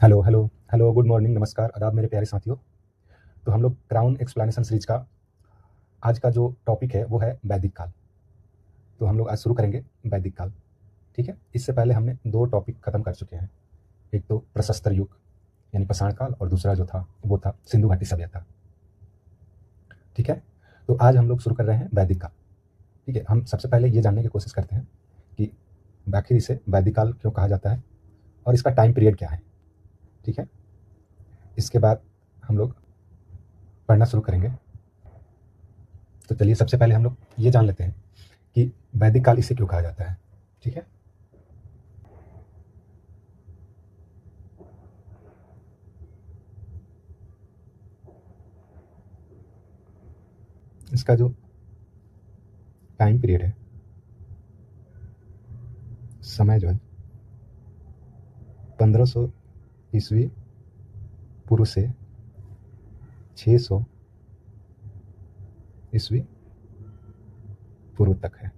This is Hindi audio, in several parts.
Hello hello hello, good morning, नमस्कार, आदाब मेरे प्यारे साथियों। तो हम लोग क्राउन एक्सप्लेनेशन सीरीज का आज का जो टॉपिक है वो है वैदिक काल। तो हम लोग आज शुरू करेंगे वैदिक काल। ठीक है, इससे पहले हमने दो टॉपिक खत्म कर चुके हैं। एक तो प्रशस्तर युग यानी पाषाण काल, और दूसरा जो था वो था सिंधु घाटी सभ्यता। ठीक है, तो आज हम लोग शुरू कर रहे हैं वैदिक काल। ठीक है, हम सबसे पहले ये जानने की कोशिश करते हैं कि आखिर इसे वैदिक काल क्यों कहा जाता है और इसका टाइम पीरियड क्या है। ठीक है, इसके बाद हम लोग पढ़ना शुरू करेंगे। तो चलिए सबसे पहले हम लोग ये जान लेते हैं कि वैदिक काल इसे क्यों कहा जाता है। ठीक है, इसका जो टाइम पीरियड है, समय जो है 1500 ईस्वी पूर्व से 600 ईस्वी पूर्व तक है।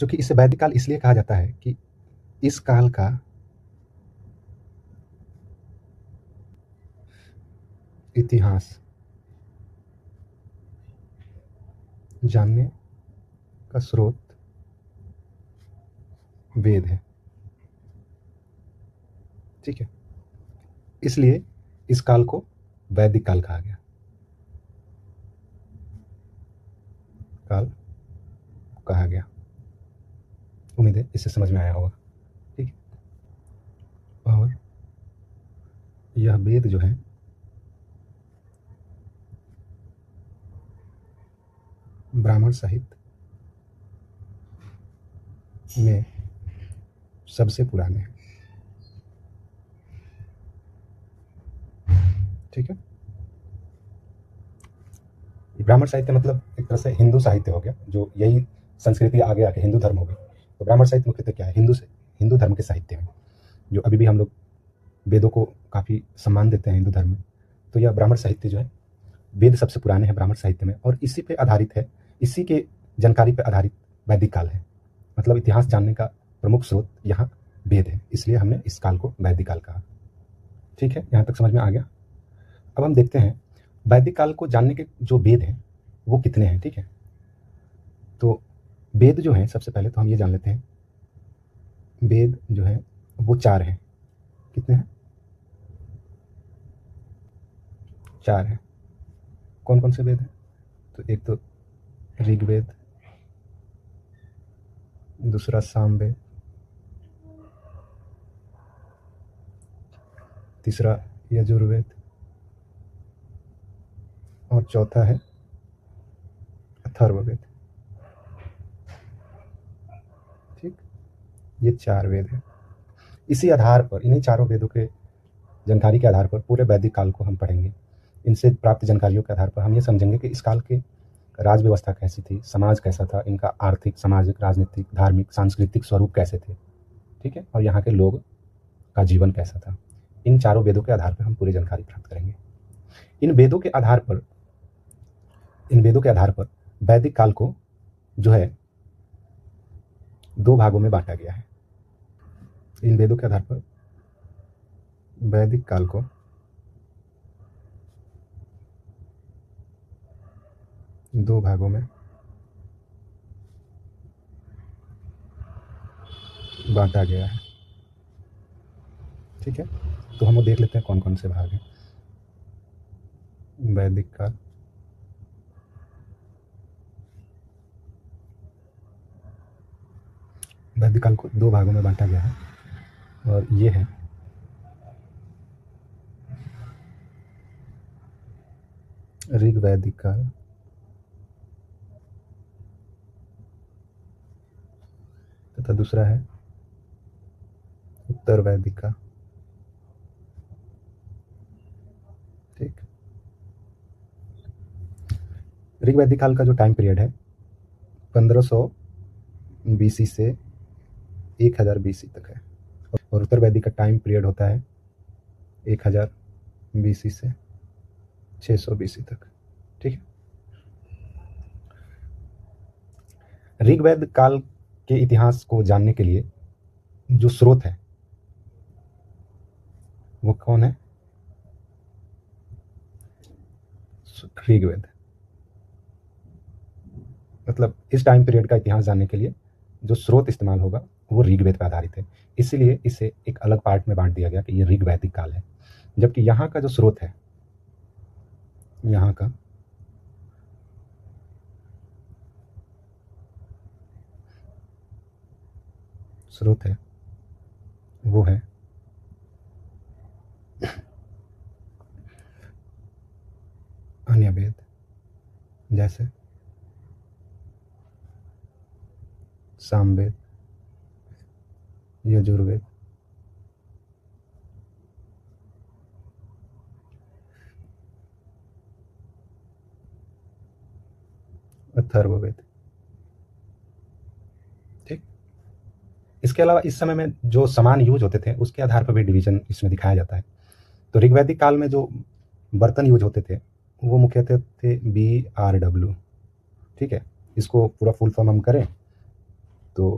जो कि इसे वैदिक काल इसलिए कहा जाता है कि इस काल का इतिहास जानने का स्रोत वेद है। ठीक है, इसलिए इस काल को वैदिक काल कहा गया। काल कहा गया। उम्मीद है इससे समझ में आया होगा। ठीक है, और यह वेद जो है ब्राह्मण साहित्य में सबसे पुराने हैं। ठीक है, ब्राह्मण साहित्य मतलब एक तरह से हिंदू साहित्य हो गया, जो यही संस्कृति आगे आके हिंदू धर्म हो गई। तो ब्राह्मण साहित्य मुख्यतः क्या है, हिंदू धर्म के साहित्य हैं, जो अभी भी हम लोग वेदों को काफ़ी सम्मान देते हैं हिंदू धर्म में। तो यह ब्राह्मण साहित्य जो है, वेद सबसे पुराने हैं ब्राह्मण साहित्य में, और इसी पे आधारित है, इसी के जानकारी पे आधारित वैदिक काल है। मतलब इतिहास जानने का प्रमुख स्रोत यहाँ वेद है, इसलिए हमने इस काल को वैदिक काल कहा। ठीक है, यहाँ तक समझ में आ गया। अब हम देखते हैं वैदिक काल को जानने के जो वेद हैं वो कितने हैं। ठीक है, तो वेद जो है, सबसे पहले तो हम ये जान लेते हैं, वेद जो है वो 4 हैं। कितने हैं? 4 हैं। कौन कौन से वेद हैं? तो एक तो ऋग्वेद, दूसरा सामवेद, तीसरा यजुर्वेद, और चौथा है अथर्ववेद। ठीक, ये 4 वेद हैं। इसी आधार पर, इन्हीं चारों वेदों के जानकारी के आधार पर पूरे वैदिक काल को हम पढ़ेंगे। इनसे प्राप्त जानकारियों के आधार पर हम ये समझेंगे कि इस काल के राज व्यवस्था कैसी थी, समाज कैसा था, इनका आर्थिक, सामाजिक, राजनीतिक, धार्मिक, सांस्कृतिक स्वरूप कैसे थे। ठीक है, और यहाँ के लोग का जीवन कैसा था। इन चारों वेदों के आधार पर हम पूरी जानकारी प्राप्त करेंगे। इन वेदों के आधार पर वैदिक काल को जो है 2 भागों में बांटा गया है। इन वेदों के आधार पर वैदिक काल को 2 भागों में बांटा गया है। ठीक है, तो हम वो देख लेते हैं कौन कौन से भाग हैं। वैदिक काल, वैदिक काल को 2 भागों में बांटा गया है, और ये है ऋग वैदिक काल, तथा दूसरा है उत्तर वैदिक काल। ठीक, ऋग वैदिक काल का जो टाइम पीरियड है 1500 बीसी से 1000 बीसी तक है, और उत्तर वैदिक का टाइम पीरियड होता है 1000 बीसी से 600 बीसी तक। ठीक है, ऋग्वेद काल के इतिहास को जानने के लिए जो स्रोत है वो कौन है? ऋग्वेद। मतलब इस टाइम पीरियड का इतिहास जानने के लिए जो स्रोत इस्तेमाल होगा वो ऋग्वेद पर आधारित है, इसीलिए इसे एक अलग पार्ट में बांट दिया गया कि ये ऋग्वैदिक काल है। जबकि यहाँ का जो स्रोत है, यहाँ का स्रोत है वो है अन्य वेद, जैसे सामवेद, यजुर्वेद, अथर्ववेद। ठीक। इसके अलावा इस समय में जो समान यूज होते थे उसके आधार पर भी डिवीजन इसमें दिखाया जाता है। तो ऋग्वैदिक काल में जो बर्तन यूज होते थे वो मुख्यतः थे BRW। ठीक है, इसको पूरा फुल फॉर्म हम करें तो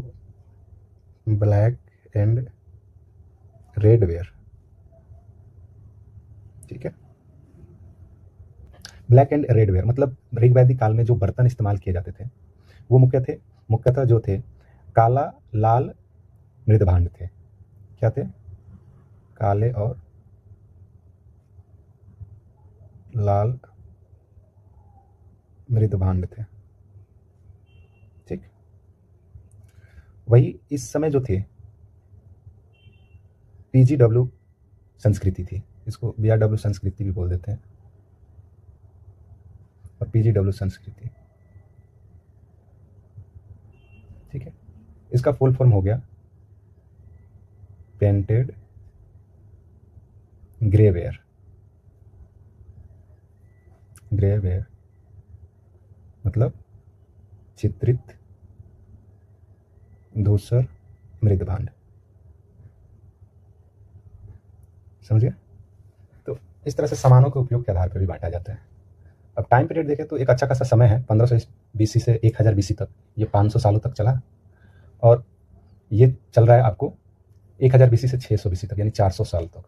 ब्लैक एंड रेड वेयर। ठीक है, ब्लैक एंड रेड वेयर मतलब ऋग्वैदिक काल में जो बर्तन इस्तेमाल किए जाते थे वो मुख्यतः जो थे काला लाल मृदभांड थे। क्या थे? काले और लाल मृदभांड थे। ठीक, वही इस समय जो थे PGW संस्कृति थी, इसको BRW संस्कृति भी बोल देते हैं, और PGW संस्कृति। ठीक है, इसका फुल फॉर्म हो गया पेंटेड ग्रेवेयर। ग्रेवेयर मतलब चित्रित धूसर मृदभांड। समझ गए? तो इस तरह से सामानों के उपयोग के आधार पर भी बांटा जाता है। अब टाइम पीरियड देखें तो एक अच्छा खासा समय है, 1500 BC से 1000 BC तक, ये 500 सालों तक चला, और ये चल रहा है आपको 1000 BC से 600 BC तक, यानी 400 साल तक।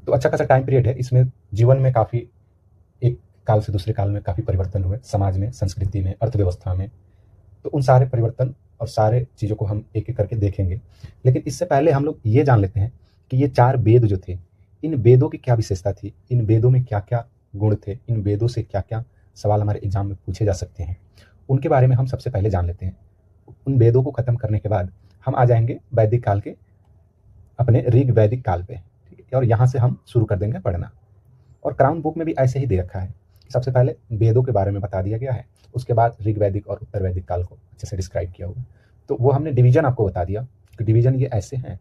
तो अच्छा खासा टाइम पीरियड है। इसमें जीवन में काफ़ी, एक काल से दूसरे काल में काफ़ी परिवर्तन हुए, समाज में, संस्कृति में, अर्थव्यवस्था में। तो उन सारे परिवर्तन और सारे चीज़ों को हम एक एक करके देखेंगे। लेकिन इससे पहले हम लोग ये जान लेते हैं कि ये 4 वेद जो थे, इन वेदों की क्या विशेषता थी, इन वेदों में क्या क्या गुण थे, इन वेदों से क्या क्या सवाल हमारे एग्जाम में पूछे जा सकते हैं, उनके बारे में हम सबसे पहले जान लेते हैं। उन वेदों को खत्म करने के बाद हम आ जाएंगे वैदिक काल के, अपने ऋग वैदिक काल पे। ठीक है, और यहाँ से हम शुरू कर देंगे पढ़ना। और क्राउन बुक में भी ऐसे ही दे रखा है, सबसे पहले वेदों के बारे में बता दिया गया है, उसके बाद ऋग वैदिक और उत्तर वैदिक काल को अच्छे से डिस्क्राइब किया हुआ। तो वो हमने डिवीजन आपको बता दिया कि डिवीजन ये ऐसे हैं,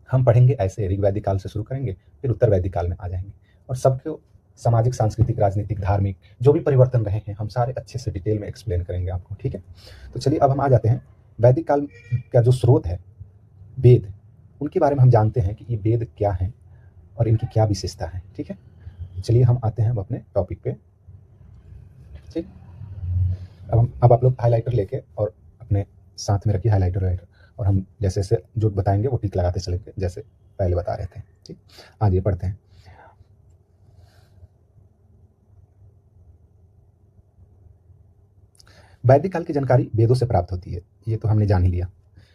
हम पढ़ेंगे ऐसे, ऋग वैदिक काल से शुरू करेंगे, फिर उत्तर वैदिक काल में आ जाएंगे, और सबको सामाजिक, सांस्कृतिक, राजनीतिक, धार्मिक जो भी परिवर्तन रहे हैं हम सारे अच्छे से डिटेल में एक्सप्लेन करेंगे आपको। ठीक है, तो चलिए अब हम आ जाते हैं वैदिक काल का जो स्रोत है वेद, उनके बारे में हम जानते हैं कि ये वेद क्या है और इनकी क्या विशेषता है। ठीक है, चलिए हम आते हैं अब अपने टॉपिक पे। ठीक, अब आप लोग हाइलाइटर लेके और अपने साथ में रखिए हाइलाइटर, और हम जैसे जैसे जो बताएंगे वो टिक लगाते चलेंगे जैसे पहले बता रहे थे। ठीक, आगे पढ़ते हैं। वैदिक काल की जानकारी वेदों से प्राप्त होती है, ये तो हमने जान ही लिया।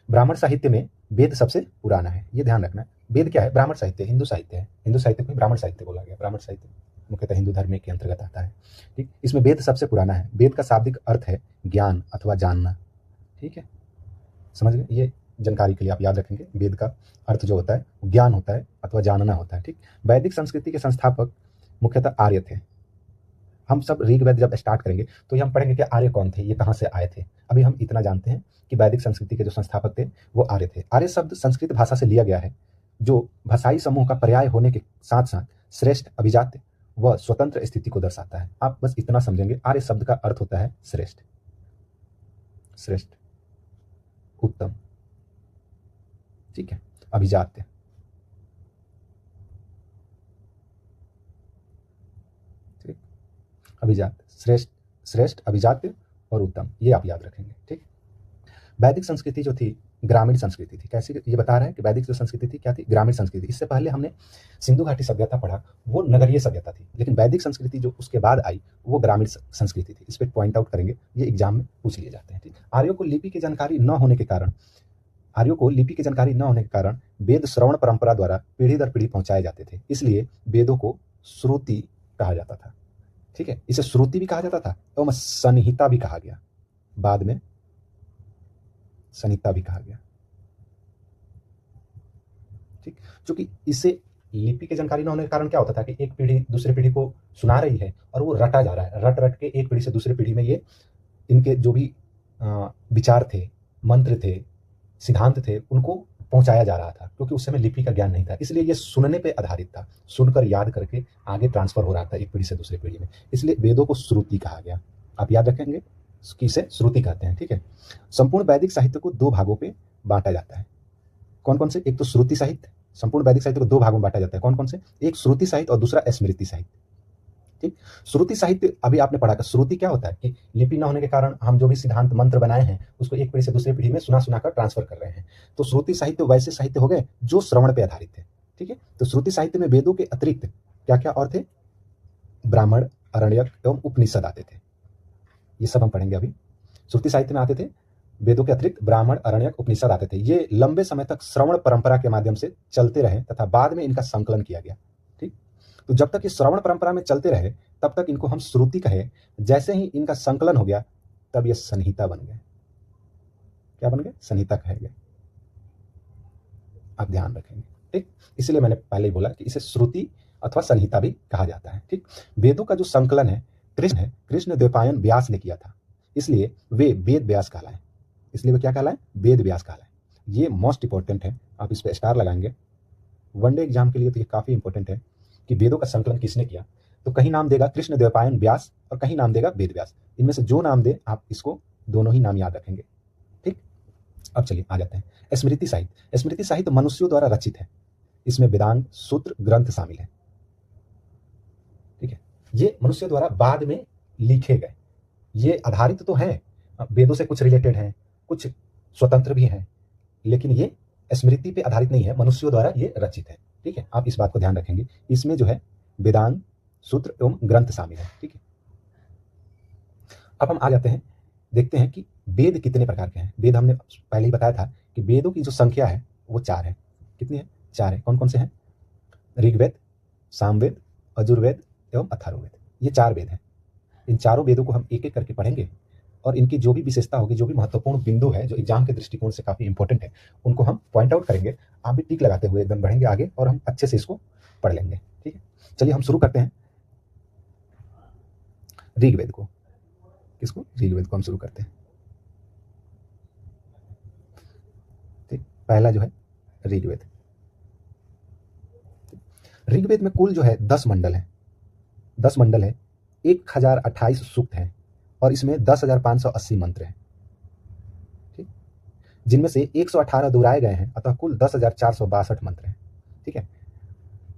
ब्राह्मण साहित्य में वेद सबसे पुराना है, ये ध्यान रखना है। वेद क्या है? ब्राह्मण साहित्य, हिंदू साहित्य है। हिंदू साहित्य को ब्राह्मण साहित्य बोला गया। ब्राह्मण साहित्य मुख्यतः हिंदू धर्म के अंतर्गत आता है। ठीक, इसमें वेद सबसे पुराना है। वेद का शाब्दिक अर्थ है ज्ञान अथवा जानना। ठीक है, समझ गए? ये जानकारी के लिए आप याद रखेंगे, वेद का अर्थ जो होता है ज्ञान होता है अथवा जानना होता है। ठीक, वैदिक संस्कृति के संस्थापक मुख्यतः आर्य थे। हम सब ऋग्वेद जब स्टार्ट करेंगे तो ये हम पढ़ेंगे कि आर्य कौन थे, ये कहाँ से आए थे। अभी हम इतना जानते हैं कि वैदिक संस्कृति के जो संस्थापक थे वो आर्य थे। आर्य शब्द संस्कृत भाषा से लिया गया है, जो भाषाई समूह का पर्याय होने के साथ साथ श्रेष्ठ, अभिजात व स्वतंत्र स्थिति को दर्शाता है। आप बस इतना समझेंगे, आर्य शब्द का अर्थ होता है श्रेष्ठ, श्रेष्ठ, उत्तम। ठीक है, अभिजात्य, ठीक, अभिजात, श्रेष्ठ, श्रेष्ठ, अभिजात्य और उत्तम, ये आप याद रखेंगे। ठीक, वैदिक संस्कृति जो थी ग्रामीण संस्कृति थी। कैसी? ये बता रहा है कि वैदिक जो संस्कृति थी क्या थी? ग्रामीण संस्कृति। इससे पहले हमने सिंधु घाटी सभ्यता पढ़ा, वो नगरीय सभ्यता थी, लेकिन वैदिक संस्कृति जो उसके बाद आई वो ग्रामीण संस्कृति थी। इस पर पॉइंट आउट करेंगे, ये एग्जाम में पूछ लिए जाते हैं। ठीक, आर्यों को लिपि की जानकारी न होने के कारण वेद श्रवण परंपरा द्वारा पीढ़ी दर पीढ़ी पहुंचाए जाते थे, इसलिए वेदों को श्रुति कहा जाता था। ठीक है, इसे श्रुति भी कहा जाता था एवं संहिता भी कहा गया, बाद में संहिता भी कहा गया। ठीक, क्योंकि इसे लिपि की जानकारी न होने के कारण क्या होता था कि एक पीढ़ी दूसरी पीढ़ी को सुना रही है और वो रटा जा रहा है, रट रट के एक पीढ़ी से दूसरी पीढ़ी में ये इनके जो भी विचार थे, मंत्र थे, सिद्धांत थे, उनको पहुंचाया जा रहा था, क्योंकि उस समय लिपि का ज्ञान नहीं था। इसलिए ये सुनने पे आधारित था, सुनकर याद करके आगे ट्रांसफर हो रहा था एक पीढ़ी से दूसरी पीढ़ी में, इसलिए वेदों को श्रुति कहा गया। आप याद रखेंगे कि इसे श्रुति कहते हैं। ठीक है, संपूर्ण वैदिक साहित्य को दो भागों पे बांटा जाता है। कौन कौन से? एक तो श्रुति साहित्य। संपूर्ण वैदिक साहित्य को दो भागों में बांटा जाता है। कौन कौन से? एक श्रुति साहित्य और दूसरा स्मृति साहित्य। ठीक, श्रुति साहित्य अभी आपने पढ़ा, श्रुति क्या होता है कि लिपि न होने के कारण हम जो भी सिद्धांत मंत्र बनाए हैं उसको एक पीढ़ी से दूसरी पीढ़ी में सुना सुना कर ट्रांसफर कर रहे हैं। तो श्रुति साहित्य वैसे साहित्य हो गए जो श्रवण पे आधारित थे। ठीक है, तो श्रुति साहित्य में वेदों के अतिरिक्त क्या क्या और थे? ब्राह्मण, अरण्यक एवं उपनिषद आते थे। ये सब हम पढ़ेंगे अभी। श्रुति साहित्य में आते थे वेदों के अतिरिक्त ब्राह्मण, अरण्यक, उपनिषद आते थे। ये लंबे समय तक श्रवण परंपरा के माध्यम से चलते रहे तथा बाद में इनका संकलन किया गया। ठीक, तो जब तक ये श्रवण परंपरा में चलते रहे तब तक इनको हम श्रुति कहे। जैसे ही इनका संकलन हो गया तब ये संहिता बन गए। क्या बन गए? संहिता कहे गए। आप ध्यान रखेंगे। ठीक, इसलिए मैंने पहले ही बोला कि इसे श्रुति अथवा संहिता भी कहा जाता है। ठीक, वेदों का जो संकलन है कृष्ण द्वैपायन व्यास ने किया था, इसलिए वे वेद व्यास कहलाए। इसलिए वे क्या कहलाए? वेद व्यास कहलाए। ये मोस्ट इंपॉर्टेंट है, आप इस पर स्टार लगाएंगे वनडे एग्जाम के लिए, तो ये काफी इंपॉर्टेंट है कि वेदों का संकलन किसने किया। तो कहीं नाम देगा कृष्ण द्वैपायन व्यास और कहीं नाम देगा वेद व्यास। इनमें से जो नाम दे आप इसको दोनों ही नाम याद रखेंगे। ठीक, अब चलिए आ जाते हैं स्मृति साहित्य। स्मृति साहित्य मनुष्यों द्वारा रचित है, इसमें वेदांग, सूत्र, ग्रंथ शामिल है। ठीक है, ये मनुष्य द्वारा बाद में लिखे गए। ये आधारित तो हैं, वेदों से कुछ रिलेटेड हैं, कुछ स्वतंत्र भी हैं, लेकिन ये स्मृति पे आधारित नहीं है, मनुष्यों द्वारा ये रचित है। ठीक है, आप इस बात को ध्यान रखेंगे। इसमें जो है वेदांग, सूत्र एवं ग्रंथ शामिल है। ठीक है, अब हम आ जाते हैं, देखते हैं कि वेद कितने प्रकार के हैं। वेद हमने पहले ही बताया था कि वेदों की जो संख्या है वो 4 है। कितनी है? 4 है। कौन कौन से हैं? ऋग्वेद, सामवेद, यजुर्वेद एवं अथर्ववेद। ये 4 वेद हैं। इन चारों वेदों को हम एक एक करके पढ़ेंगे और इनकी जो भी विशेषता होगी, जो भी महत्वपूर्ण बिंदु है, जो एग्जाम के दृष्टिकोण से काफी इंपॉर्टेंट है, उनको हम पॉइंट आउट करेंगे। आप भी टिक लगाते हुए एकदम बढ़ेंगे आगे और हम अच्छे से इसको पढ़ लेंगे। ठीक है, चलिए हम शुरू करते हैं ऋग्वेद को। किसको? ऋग्वेद को हम शुरू करते हैं। ठीक, पहला जो है ऋग्वेद। ऋग्वेद में कुल जो है 10 मंडल है। 10 मंडल है, 1028 सूक्त हैं और इसमें 10,580 मंत्र हैं। ठीक, जिनमें से 118 दोहराए गए हैं, अतः कुल 10,462 मंत्र हैं। ठीक है,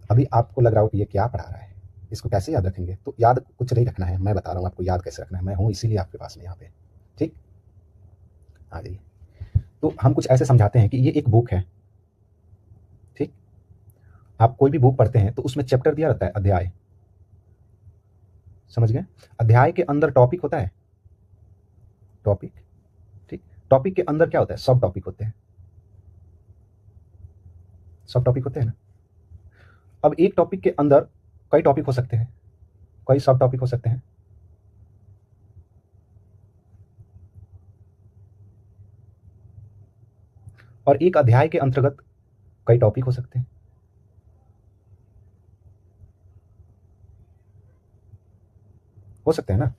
अभी आपको लग रहा हो कि ये क्या पढ़ा रहा है, इसको कैसे याद रखेंगे? तो याद कुछ नहीं रखना है, मैं बता रहा हूँ आपको याद कैसे रखना है। मैं हूँ इसीलिए आपके पास में यहाँ पे। ठीक, आ जाइए। तो हम कुछ ऐसे समझाते हैं कि ये एक बुक है। ठीक, आप कोई भी बुक पढ़ते हैं तो उसमें चैप्टर दिया रहता है, अध्याय। समझ गए? अध्याय के अंदर टॉपिक होता है, टॉपिक। ठीक, टॉपिक के अंदर क्या होता है? सब टॉपिक होते हैं। सब टॉपिक होते हैं ना। अब एक टॉपिक के अंदर कई टॉपिक हो सकते हैं, कई सब टॉपिक हो सकते हैं। और एक अध्याय के अंतर्गत कई टॉपिक हो सकते हैं। हो सकते हैं ना,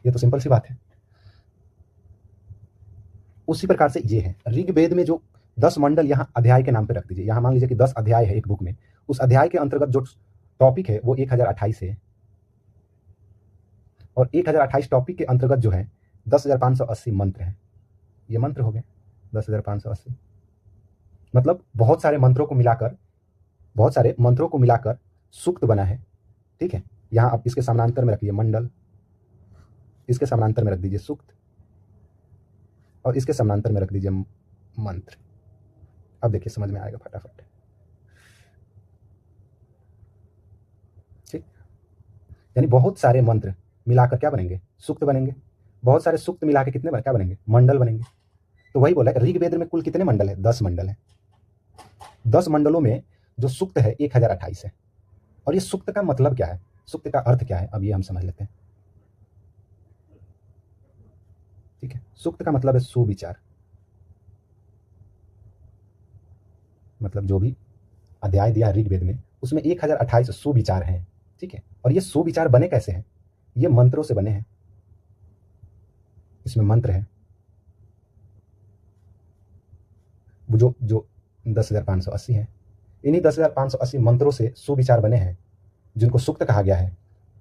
ये तो सिंपल सी बात है। उसी प्रकार से ये है ऋग्वेद में जो 10 मंडल, यहाँ अध्याय के नाम पे रख दीजिए। यहाँ मान लीजिए कि 10 अध्याय है एक बुक में, उस अध्याय के अंतर्गत जो टॉपिक है वो 1028 है और 1028 टॉपिक के अंतर्गत जो है 10,580 मंत्र हैं। ये मंत्र हो गए 10,580। मतलब बहुत सारे मंत्रों को मिलाकर सूक्त बना है। ठीक है, यहाँ आप इसके समानांतर में रखिए मंडल, इसके समानांतर में रख दीजिए सूक्त और इसके समानांतर में रख दीजिए मंत्र। अब देखिए समझ में आएगा फटाफट। ठीक, यानी बहुत सारे मंत्र मिलाकर क्या बनेंगे? सूक्त बनेंगे। बहुत सारे सूक्त मिला के कितने क्या बनेंगे? मंडल बनेंगे। तो वही बोला ऋग्वेद में कुल कितने मंडल है? 10 मंडल है। 10 मंडलों में जो सूक्त है 1028 है। और ये सूक्त का मतलब क्या है? सूक्त का अर्थ क्या है? अब ये हम समझ लेते हैं। ठीक है, सूक्त का मतलब है सुविचार। मतलब जो भी अध्याय दिया ऋग्वेद में उसमें 1028 सुविचार हैं। ठीक है, और ये सुविचार बने कैसे हैं? ये मंत्रों से बने हैं। इसमें मंत्र है वो जो 10,580 है। इन्हीं 10,580 मंत्रों से सुविचार बने हैं जिनको सूक्त कहा गया है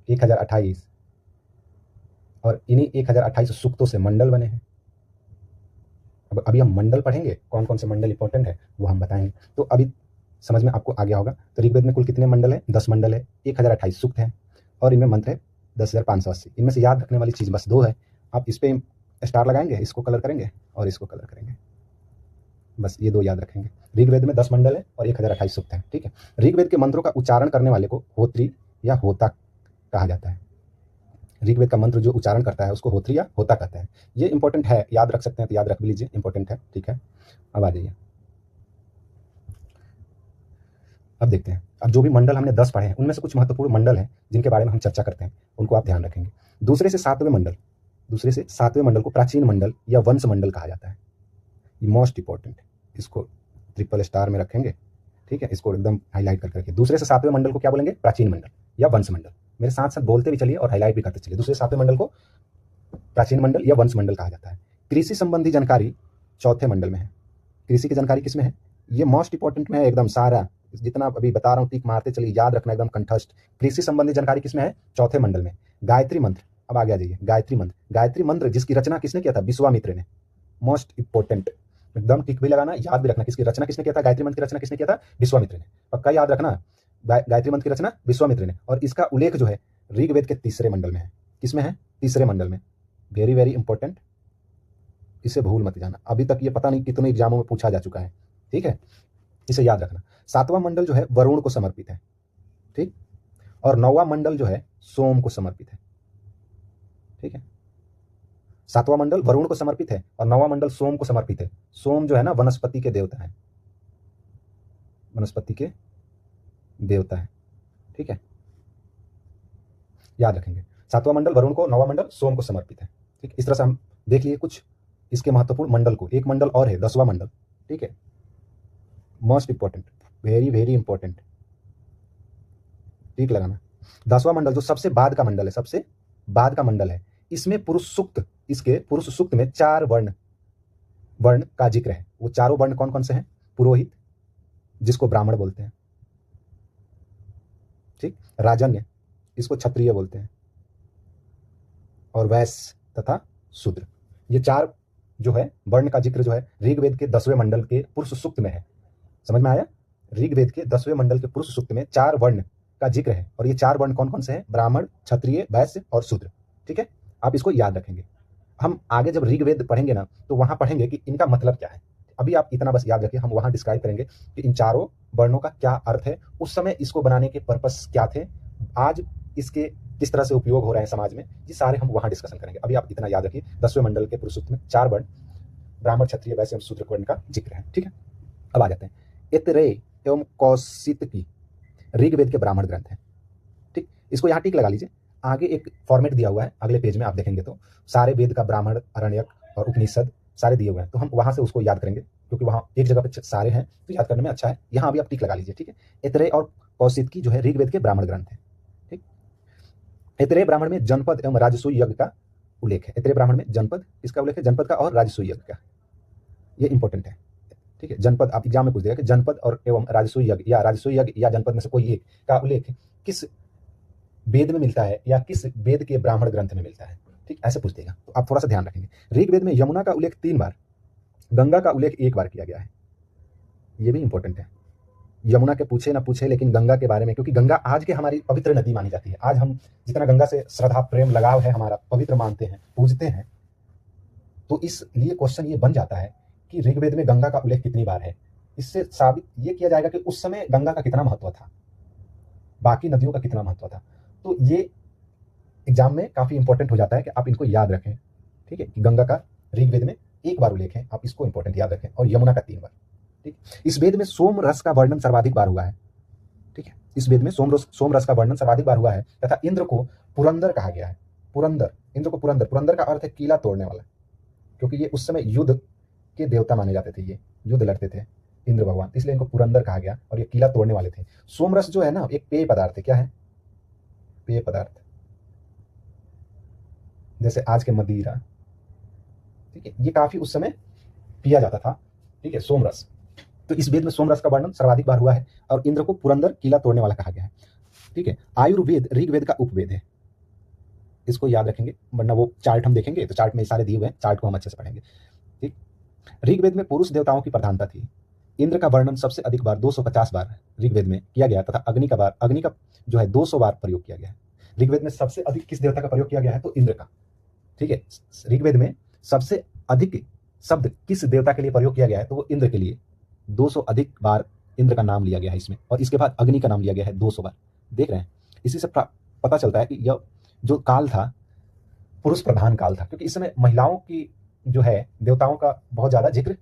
1028, और इन्हीं 1028 सूक्तों से मंडल बने हैं। अब अभी हम मंडल पढ़ेंगे, कौन कौन से मंडल इंपॉर्टेंट है वो हम बताएंगे। तो अभी समझ में आपको आ गया होगा। तो ऋग्वेद में कुल कितने मंडल है? 10 मंडल है, 1028 सूक्त है, और इनमें मंत्र है 10,580। इनमें से याद रखने वाली चीज बस 2 है। आप इस पे स्टार लगाएंगे, इसको कलर करेंगे और इसको कलर करेंगे, बस ये 2 याद रखेंगे। ऋग्वेद में 10 मंडल है और 1028 सूक्त है। ठीक है, ऋग्वेद के मंत्रों का उच्चारण करने वाले को होत्री या होता कहा जाता है। ऋग्वेद का मंत्र जो उच्चारण करता है उसको होत्री या होता कहते हैं। ये इंपॉर्टेंट है, याद रख सकते हैं तो याद रख भी लीजिए, इंपॉर्टेंट है। ठीक है, अब आ जाइए। अब देखते हैं, अब जो भी मंडल हमने 10 पढ़े हैं उनमें से कुछ महत्वपूर्ण मंडल हैं जिनके बारे में हम चर्चा करते हैं, उनको आप ध्यान रखेंगे। दूसरे से सातवें मंडल को प्राचीन मंडल या वंश मंडल कहा जाता है। ये मोस्ट इंपॉर्टेंट, इसको ट्रिपल स्टार में रखेंगे। ठीक है, इसको एकदम हाईलाइट करके। दूसरे से सातवें मंडल को क्या बोलेंगे? प्राचीन मंडल या वंश मंडल। मेरे साथ साथ बोलते भी चलिए और हाईलाइट भी करते चलिए। दूसरे से सातवें मंडल को प्राचीन मंडल या वंश मंडल कहा जाता है। कृषि संबंधी जानकारी चौथे मंडल में है। कृषि की जानकारी किसमें है? ये मोस्ट इंपॉर्टेंट में है एकदम। सारा जितना अभी बता रहा हूँ टिक मारते चलिए, याद रखना एकदम कंठस्थ। कृषि संबंधी जानकारी किसमें है? चौथे मंडल में। गायत्री मंत्र, अब आगे आ जाइए। गायत्री मंत्र जिसकी रचना किसने किया था? विश्वामित्र ने। मोस्ट इंपॉर्टेंट, एकदम टिक भी लगाना, याद भी रखना किसकी रचना किसने किया था? गायत्री मंत्र की रचना किसने किया था? विश्वामित्र ने। पक्का याद रखना, गायत्री मंत्र की रचना विश्वामित्र ने। और इसका उल्लेख जो है ऋग्वेद के 3रे मंडल में है। किसमें है? 3रे मंडल में। वेरी वेरी इंपॉर्टेंट, इसे भूल मत जाना। अभी तक ये पता नहीं कितने एग्जामों में पूछा जा चुका है। ठीक है, इसे याद रखना। 7वां मंडल जो है वरुण को समर्पित है। ठीक, और 9वां मंडल जो है सोम को समर्पित है। ठीक है, 7वां मंडल वरुण को समर्पित है और 9वां मंडल सोम को समर्पित है। सोम जो है ना वनस्पति के देवता है, वनस्पति के देवता है। ठीक है, याद रखेंगे। 7वां मंडल वरुण को, 9वां मंडल सोम को समर्पित है। ठीक, इस तरह से हम देख लिए कुछ इसके महत्वपूर्ण मंडल को। एक मंडल और है 10वां मंडल। ठीक है, most important, very very important, ठीक लगाना। 10वां मंडल जो सबसे बाद का मंडल है, सबसे बाद का मंडल है, इसमें पुरुष सूक्त, इसके पुरुष सूक्त में 4 वर्ण का जिक्र है। वो चारों वर्ण कौन कौन से हैं? पुरोहित, जिसको ब्राह्मण बोलते हैं। ठीक, राजन्य, इसको क्षत्रिय बोलते हैं, और वैश्य तथा शूद्र। ये 4 जो है वर्ण का जिक्र जो है ऋग्वेद के 10वें मंडल के पुरुष सूक्त में है। समझ में आया? ऋग्वेद के 10वें मंडल के पुरुष सूक्त में 4 वर्ण का जिक्र है, और ये 4 वर्ण कौन कौन से हैं? ब्राह्मण, क्षत्रिय, वैश्य और शूद्र। ठीक है, आप इसको याद रखेंगे। हम आगे जब ऋग्वेद पढ़ेंगे ना तो वहां पढ़ेंगे कि इनका मतलब क्या है। अभी आप इतना बस याद रखिए, हम वहां डिस्क्राइब करेंगे कि इन चारों वर्णों का क्या अर्थ है, उस समय इसको बनाने के पर्पस क्या थे, आज इसके किस तरह से उपयोग हो रहे हैं समाज में, ये सारे हम वहां डिस्कशन करेंगे। अभी आप इतना याद रखिए, 10वें मंडल के पुरुष सूक्त में 4 वर्ण, ब्राह्मण, क्षत्रिय, वैश्य और शूद्र वर्ण का जिक्र है। ठीक है, अब आ जाते हैं। ऐतरेय एवं कौशितकी ऋग्वेद के ब्राह्मण ग्रंथ है। ठीक, इसको यहाँ टिक लगा लीजिए। आगे एक फॉर्मेट दिया हुआ है, अगले पेज में आप देखेंगे तो सारे वेद का ब्राह्मण, आरण्यक और उपनिषद सारे दिए हुए हैं, तो हम वहां से उसको याद करेंगे क्योंकि वहां एक जगह पे सारे हैं तो याद करने में अच्छा है। यहाँ अभी आप टिक लगा लीजिए। ठीक है, ऐतरेय और कौशितकी जो है ऋग्वेद के ब्राह्मण ग्रंथ है। ठीक, ऐतरेय ब्राह्मण में जनपद एवं राजसूय यज्ञ का उल्लेख है। ऐतरेय ब्राह्मण में जनपद किसका उल्लेख है? जनपद का और राजसूय यज्ञ का। ये इंपॉर्टेंट है। ठीक है, जनपद आप एग्जाम में पूछ देगा कि जनपद और एवं राजसूय यज्ञ या राजसूय यज्ञ या जनपद में से कोई एक का उल्लेख किस वेद में मिलता है या किस वेद के ब्राह्मण ग्रंथ में मिलता है। ठीक, ऐसे पूछ देगा, तो आप थोड़ा सा ध्यान रखेंगे। ऋग्वेद में यमुना का उल्लेख 3 बार, गंगा का उल्लेख 1 बार किया गया है। ये भी इंपॉर्टेंट है। यमुना के पूछे ना पूछे, लेकिन गंगा के बारे में, क्योंकि गंगा आज के हमारी पवित्र नदी मानी जाती है। आज हम जितना गंगा से श्रद्धा, प्रेम, लगाव है हमारा, पवित्र मानते हैं, पूजते हैं, तो इसलिए क्वेश्चन ये बन जाता है कि ऋग्वेद में गंगा का उल्लेख कितनी बार है। इससे साबित ये किया जाएगा कि उस समय गंगा का कितना महत्व था, बाकी नदियों का कितना महत्व था। तो ये एग्जाम में काफी इंपॉर्टेंट हो जाता है कि आप इनको याद रखें, ठीक है, कि गंगा का ऋग्वेद में एक बार उल्लेख है, आप इसको इंपॉर्टेंट याद रखें, और यमुना का 3 बार। ठीक, इस वेद में सोम रस का वर्णन सर्वाधिक बार हुआ है। ठीक है, इस वेद में सोम रस का वर्णन सर्वाधिक बार हुआ है तथा इंद्र को पुरंदर कहा गया है। पुरंदर, इंद्र को पुरंदर, पुरंदर का अर्थ है किला तोड़ने वाला, क्योंकि ये उस समय युद्ध के देवता माने जाते थे, ये युद्ध लड़ते थे इंद्र भगवान, इसलिए इनको पुरंदर कहा गया, और ये किला तोड़ने वाले थे। सोमरस जो है ना, एक पेय पदार्थ है। क्या है? पेय पदार्थ, जैसे आज के मदिरा। ठीक है, ये काफी उस समय पिया जाता था। ठीक है, सोमरस। तो इस वेद में सोमरस का वर्णन सर्वाधिक बार हुआ है, और इंद्र को पुरंदर किला तोड़ने वाला कहा गया है। ठीक है, आयुर्वेद ऋग्वेद का उपवेद है, इसको याद रखेंगे, वरना वो चार्ट हम देखेंगे तो चार्ट में सारे दिए हुए हैं, चार्ट को हम अच्छे से पढ़ेंगे। ठीक, ऋग्वेद में पुरुष देवताओं की प्रधानता थी। इंद्र का वर्णन सबसे अधिक बार 250 बार ऋग्वेद में किया गया, तथा अग्नि का जो है 200 बार प्रयोग किया गया है। ऋग्वेद में सबसे अधिक किस देवता का प्रयोग किया गया है? तो इंद्र का। ठीक है, ऋग्वेद में सबसे अधिक शब्द किस देवता के लिए प्रयोग किया गया है? तो वो इंद्र के लिए 200 अधिक बार इंद्र का नाम लिया गया है इसमें, और इसके बाद अग्नि का नाम लिया गया है 200 बार। देख रहे हैं, इसी से पता चलता है कि यह जो काल था पुरुष प्रधान काल था, क्योंकि इस समय महिलाओं की जो है देवताओं का बहुत ज्यादा जिक्र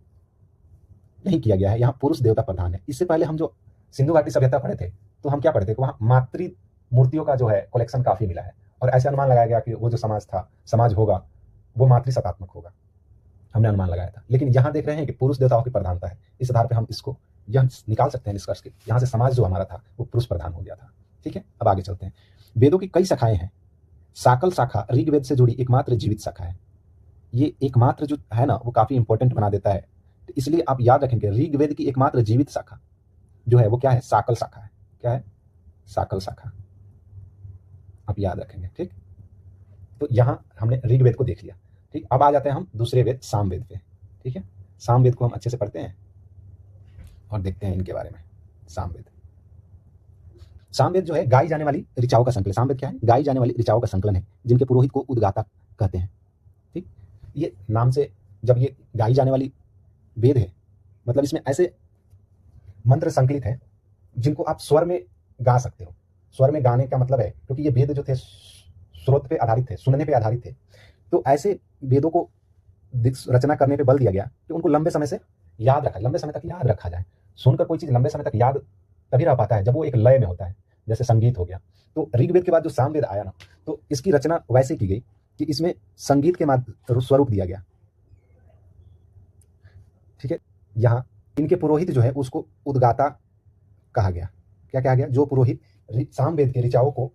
नहीं किया गया है, यहाँ पुरुष देवता प्रधान है। इससे पहले हम जो सिंधु घाटी सभ्यता पढ़े थे, तो हम क्या पढ़े थे? वहाँ मातृ मूर्तियों का जो है कलेक्शन काफी मिला है, और ऐसे अनुमान लगाया गया कि वो जो समाज होगा वो मातृ सत्तात्मक होगा, हमने अनुमान लगाया था। लेकिन यहाँ देख रहे हैं कि पुरुष देवताओं की प्रधानता है, इस आधार पर हम इसको यह निकाल सकते हैं निष्कर्ष के, यहाँ से समाज जो हमारा था वो पुरुष प्रधान हो गया था। ठीक है, अब आगे चलते हैं। वेदों की कई शाखाएं हैं, साकल शाखा ऋग्वेद से जुड़ी एकमात्र जीवित शाखा है। ये एकमात्र जो है ना, वो काफी इंपॉर्टेंट बना देता है, तो इसलिए आप याद रखेंगे ऋग्वेद की एकमात्र जीवित शाखा जो है वो क्या है? साकल शाखा है। क्या है? साकल शाखा, आप याद रखेंगे। ठीक, तो यहां हमने ऋग्वेद को देख लिया। ठीक, अब आ जाते हैं हम दूसरे वेद सामवेद पे। ठीक है, सामवेद को हम अच्छे से पढ़ते हैं और देखते हैं इनके बारे में। सामवेद जो है गाई जाने वाली ऋचाओं का संकलन। सामवेद क्या है? गाई जाने वाली ऋचाओं का संकलन है, जिनके पुरोहित को उद्गाता कहते हैं। ठीक, ये नाम से जब ये गाई जाने वाली वेद है, मतलब इसमें ऐसे मंत्र संकलित है जिनको आप स्वर में गा सकते हो। स्वर में गाने का मतलब है, क्योंकि ये वेद जो थे स्रोत पे आधारित थे, सुनने पे आधारित थे, तो ऐसे वेदों को रचना करने पे बल दिया गया कि उनको लंबे समय तक याद रखा जाए। सुनकर कोई चीज लंबे समय तक याद तभी रह पाता है जब वो एक लय में होता है, जैसे संगीत हो गया। तो ऋग्वेद के बाद जो सामवेद आया ना, तो इसकी रचना वैसे की गई कि इसमें संगीत के माध्यम स्वरूप दिया गया। ठीक है, यहाँ इनके पुरोहित जो है उसको उद्गाता कहा गया। क्या कहा गया? जो पुरोहित सामवेद के ऋचाओं को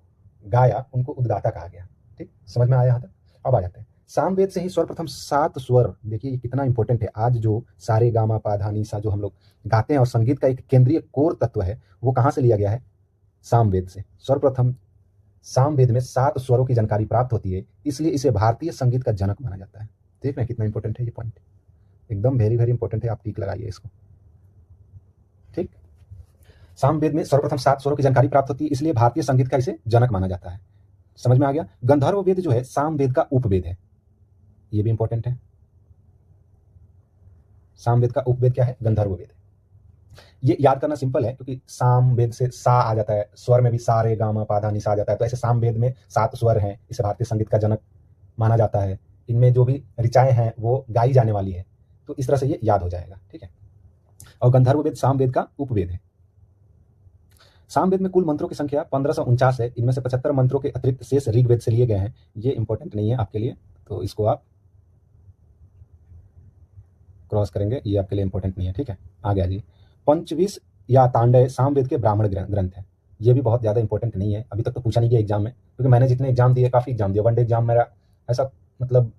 गाया उनको उद्गाता कहा गया। ठीक, समझ में आया यहाँ तक? अब आ जाते हैं सामवेद से ही सर्वप्रथम 7 स्वर। देखिए ये कितना इंपॉर्टेंट है। आज जो सारे गामा पा धा नी सा जो हम लोग गाते हैं और संगीत का एक केंद्रीय कोर तत्व है, वो कहाँ से लिया गया है? सामवेद से। सर्वप्रथम सामवेद में 7 स्वरों की जानकारी प्राप्त होती है, इसलिए इसे भारतीय संगीत का जनक माना जाता है। देख रहे हैं कितना इंपॉर्टेंट है ये पॉइंट? एकदम वेरी वेरी इंपॉर्टेंट है, आप टिक लगाइए इसको। ठीक, सामवेद में सर्वप्रथम 7 स्वरों की जानकारी प्राप्त होती है, इसलिए भारतीय संगीत का इसे जनक माना जाता है। समझ में आ गया? गंधर्व वेद जो है सामवेद का उपवेद है, ये भी इंपॉर्टेंट है। सामवेद का उपवेद क्या है? गंधर्व वेद। ये याद करना सिंपल है, क्योंकि सामवेद से सा आ जाता है, स्वर में भी सा रे गा मा पा धा नि सा आ जाता है, तो ऐसे सामवेद में 7 स्वर हैं, इसे भारतीय संगीत का जनक माना जाता है। इनमें जो भी ऋचाएं हैं वो गाई जाने वाली है, तो इस तरह से ये याद हो जाएगा। ठीक है, और गंधर्व वेद सामवेद का उपवेद है। सामवेद में कुल मंत्रों की संख्या 1549 है, इनमें से 75 मंत्रों के अतिरिक्त शेष ऋग्वेद से लिए गए हैं। ये इंपॉर्टेंट नहीं है आपके लिए, तो इसको आप क्रॉस करेंगे, ये आपके लिए इंपॉर्टेंट नहीं है। ठीक है, आ गया जी। पंचविश या तांडय सामवेद के ब्राह्मण ग्रंथ है, ये भी बहुत ज्यादा इंपॉर्टेंट नहीं है, अभी तक तो पूछा नहीं गया एग्जाम में, क्योंकि मैंने जितने एग्जाम दिए, काफी एग्जाम दिए, वनडे एग्जाम मेरा ऐसा, मतलब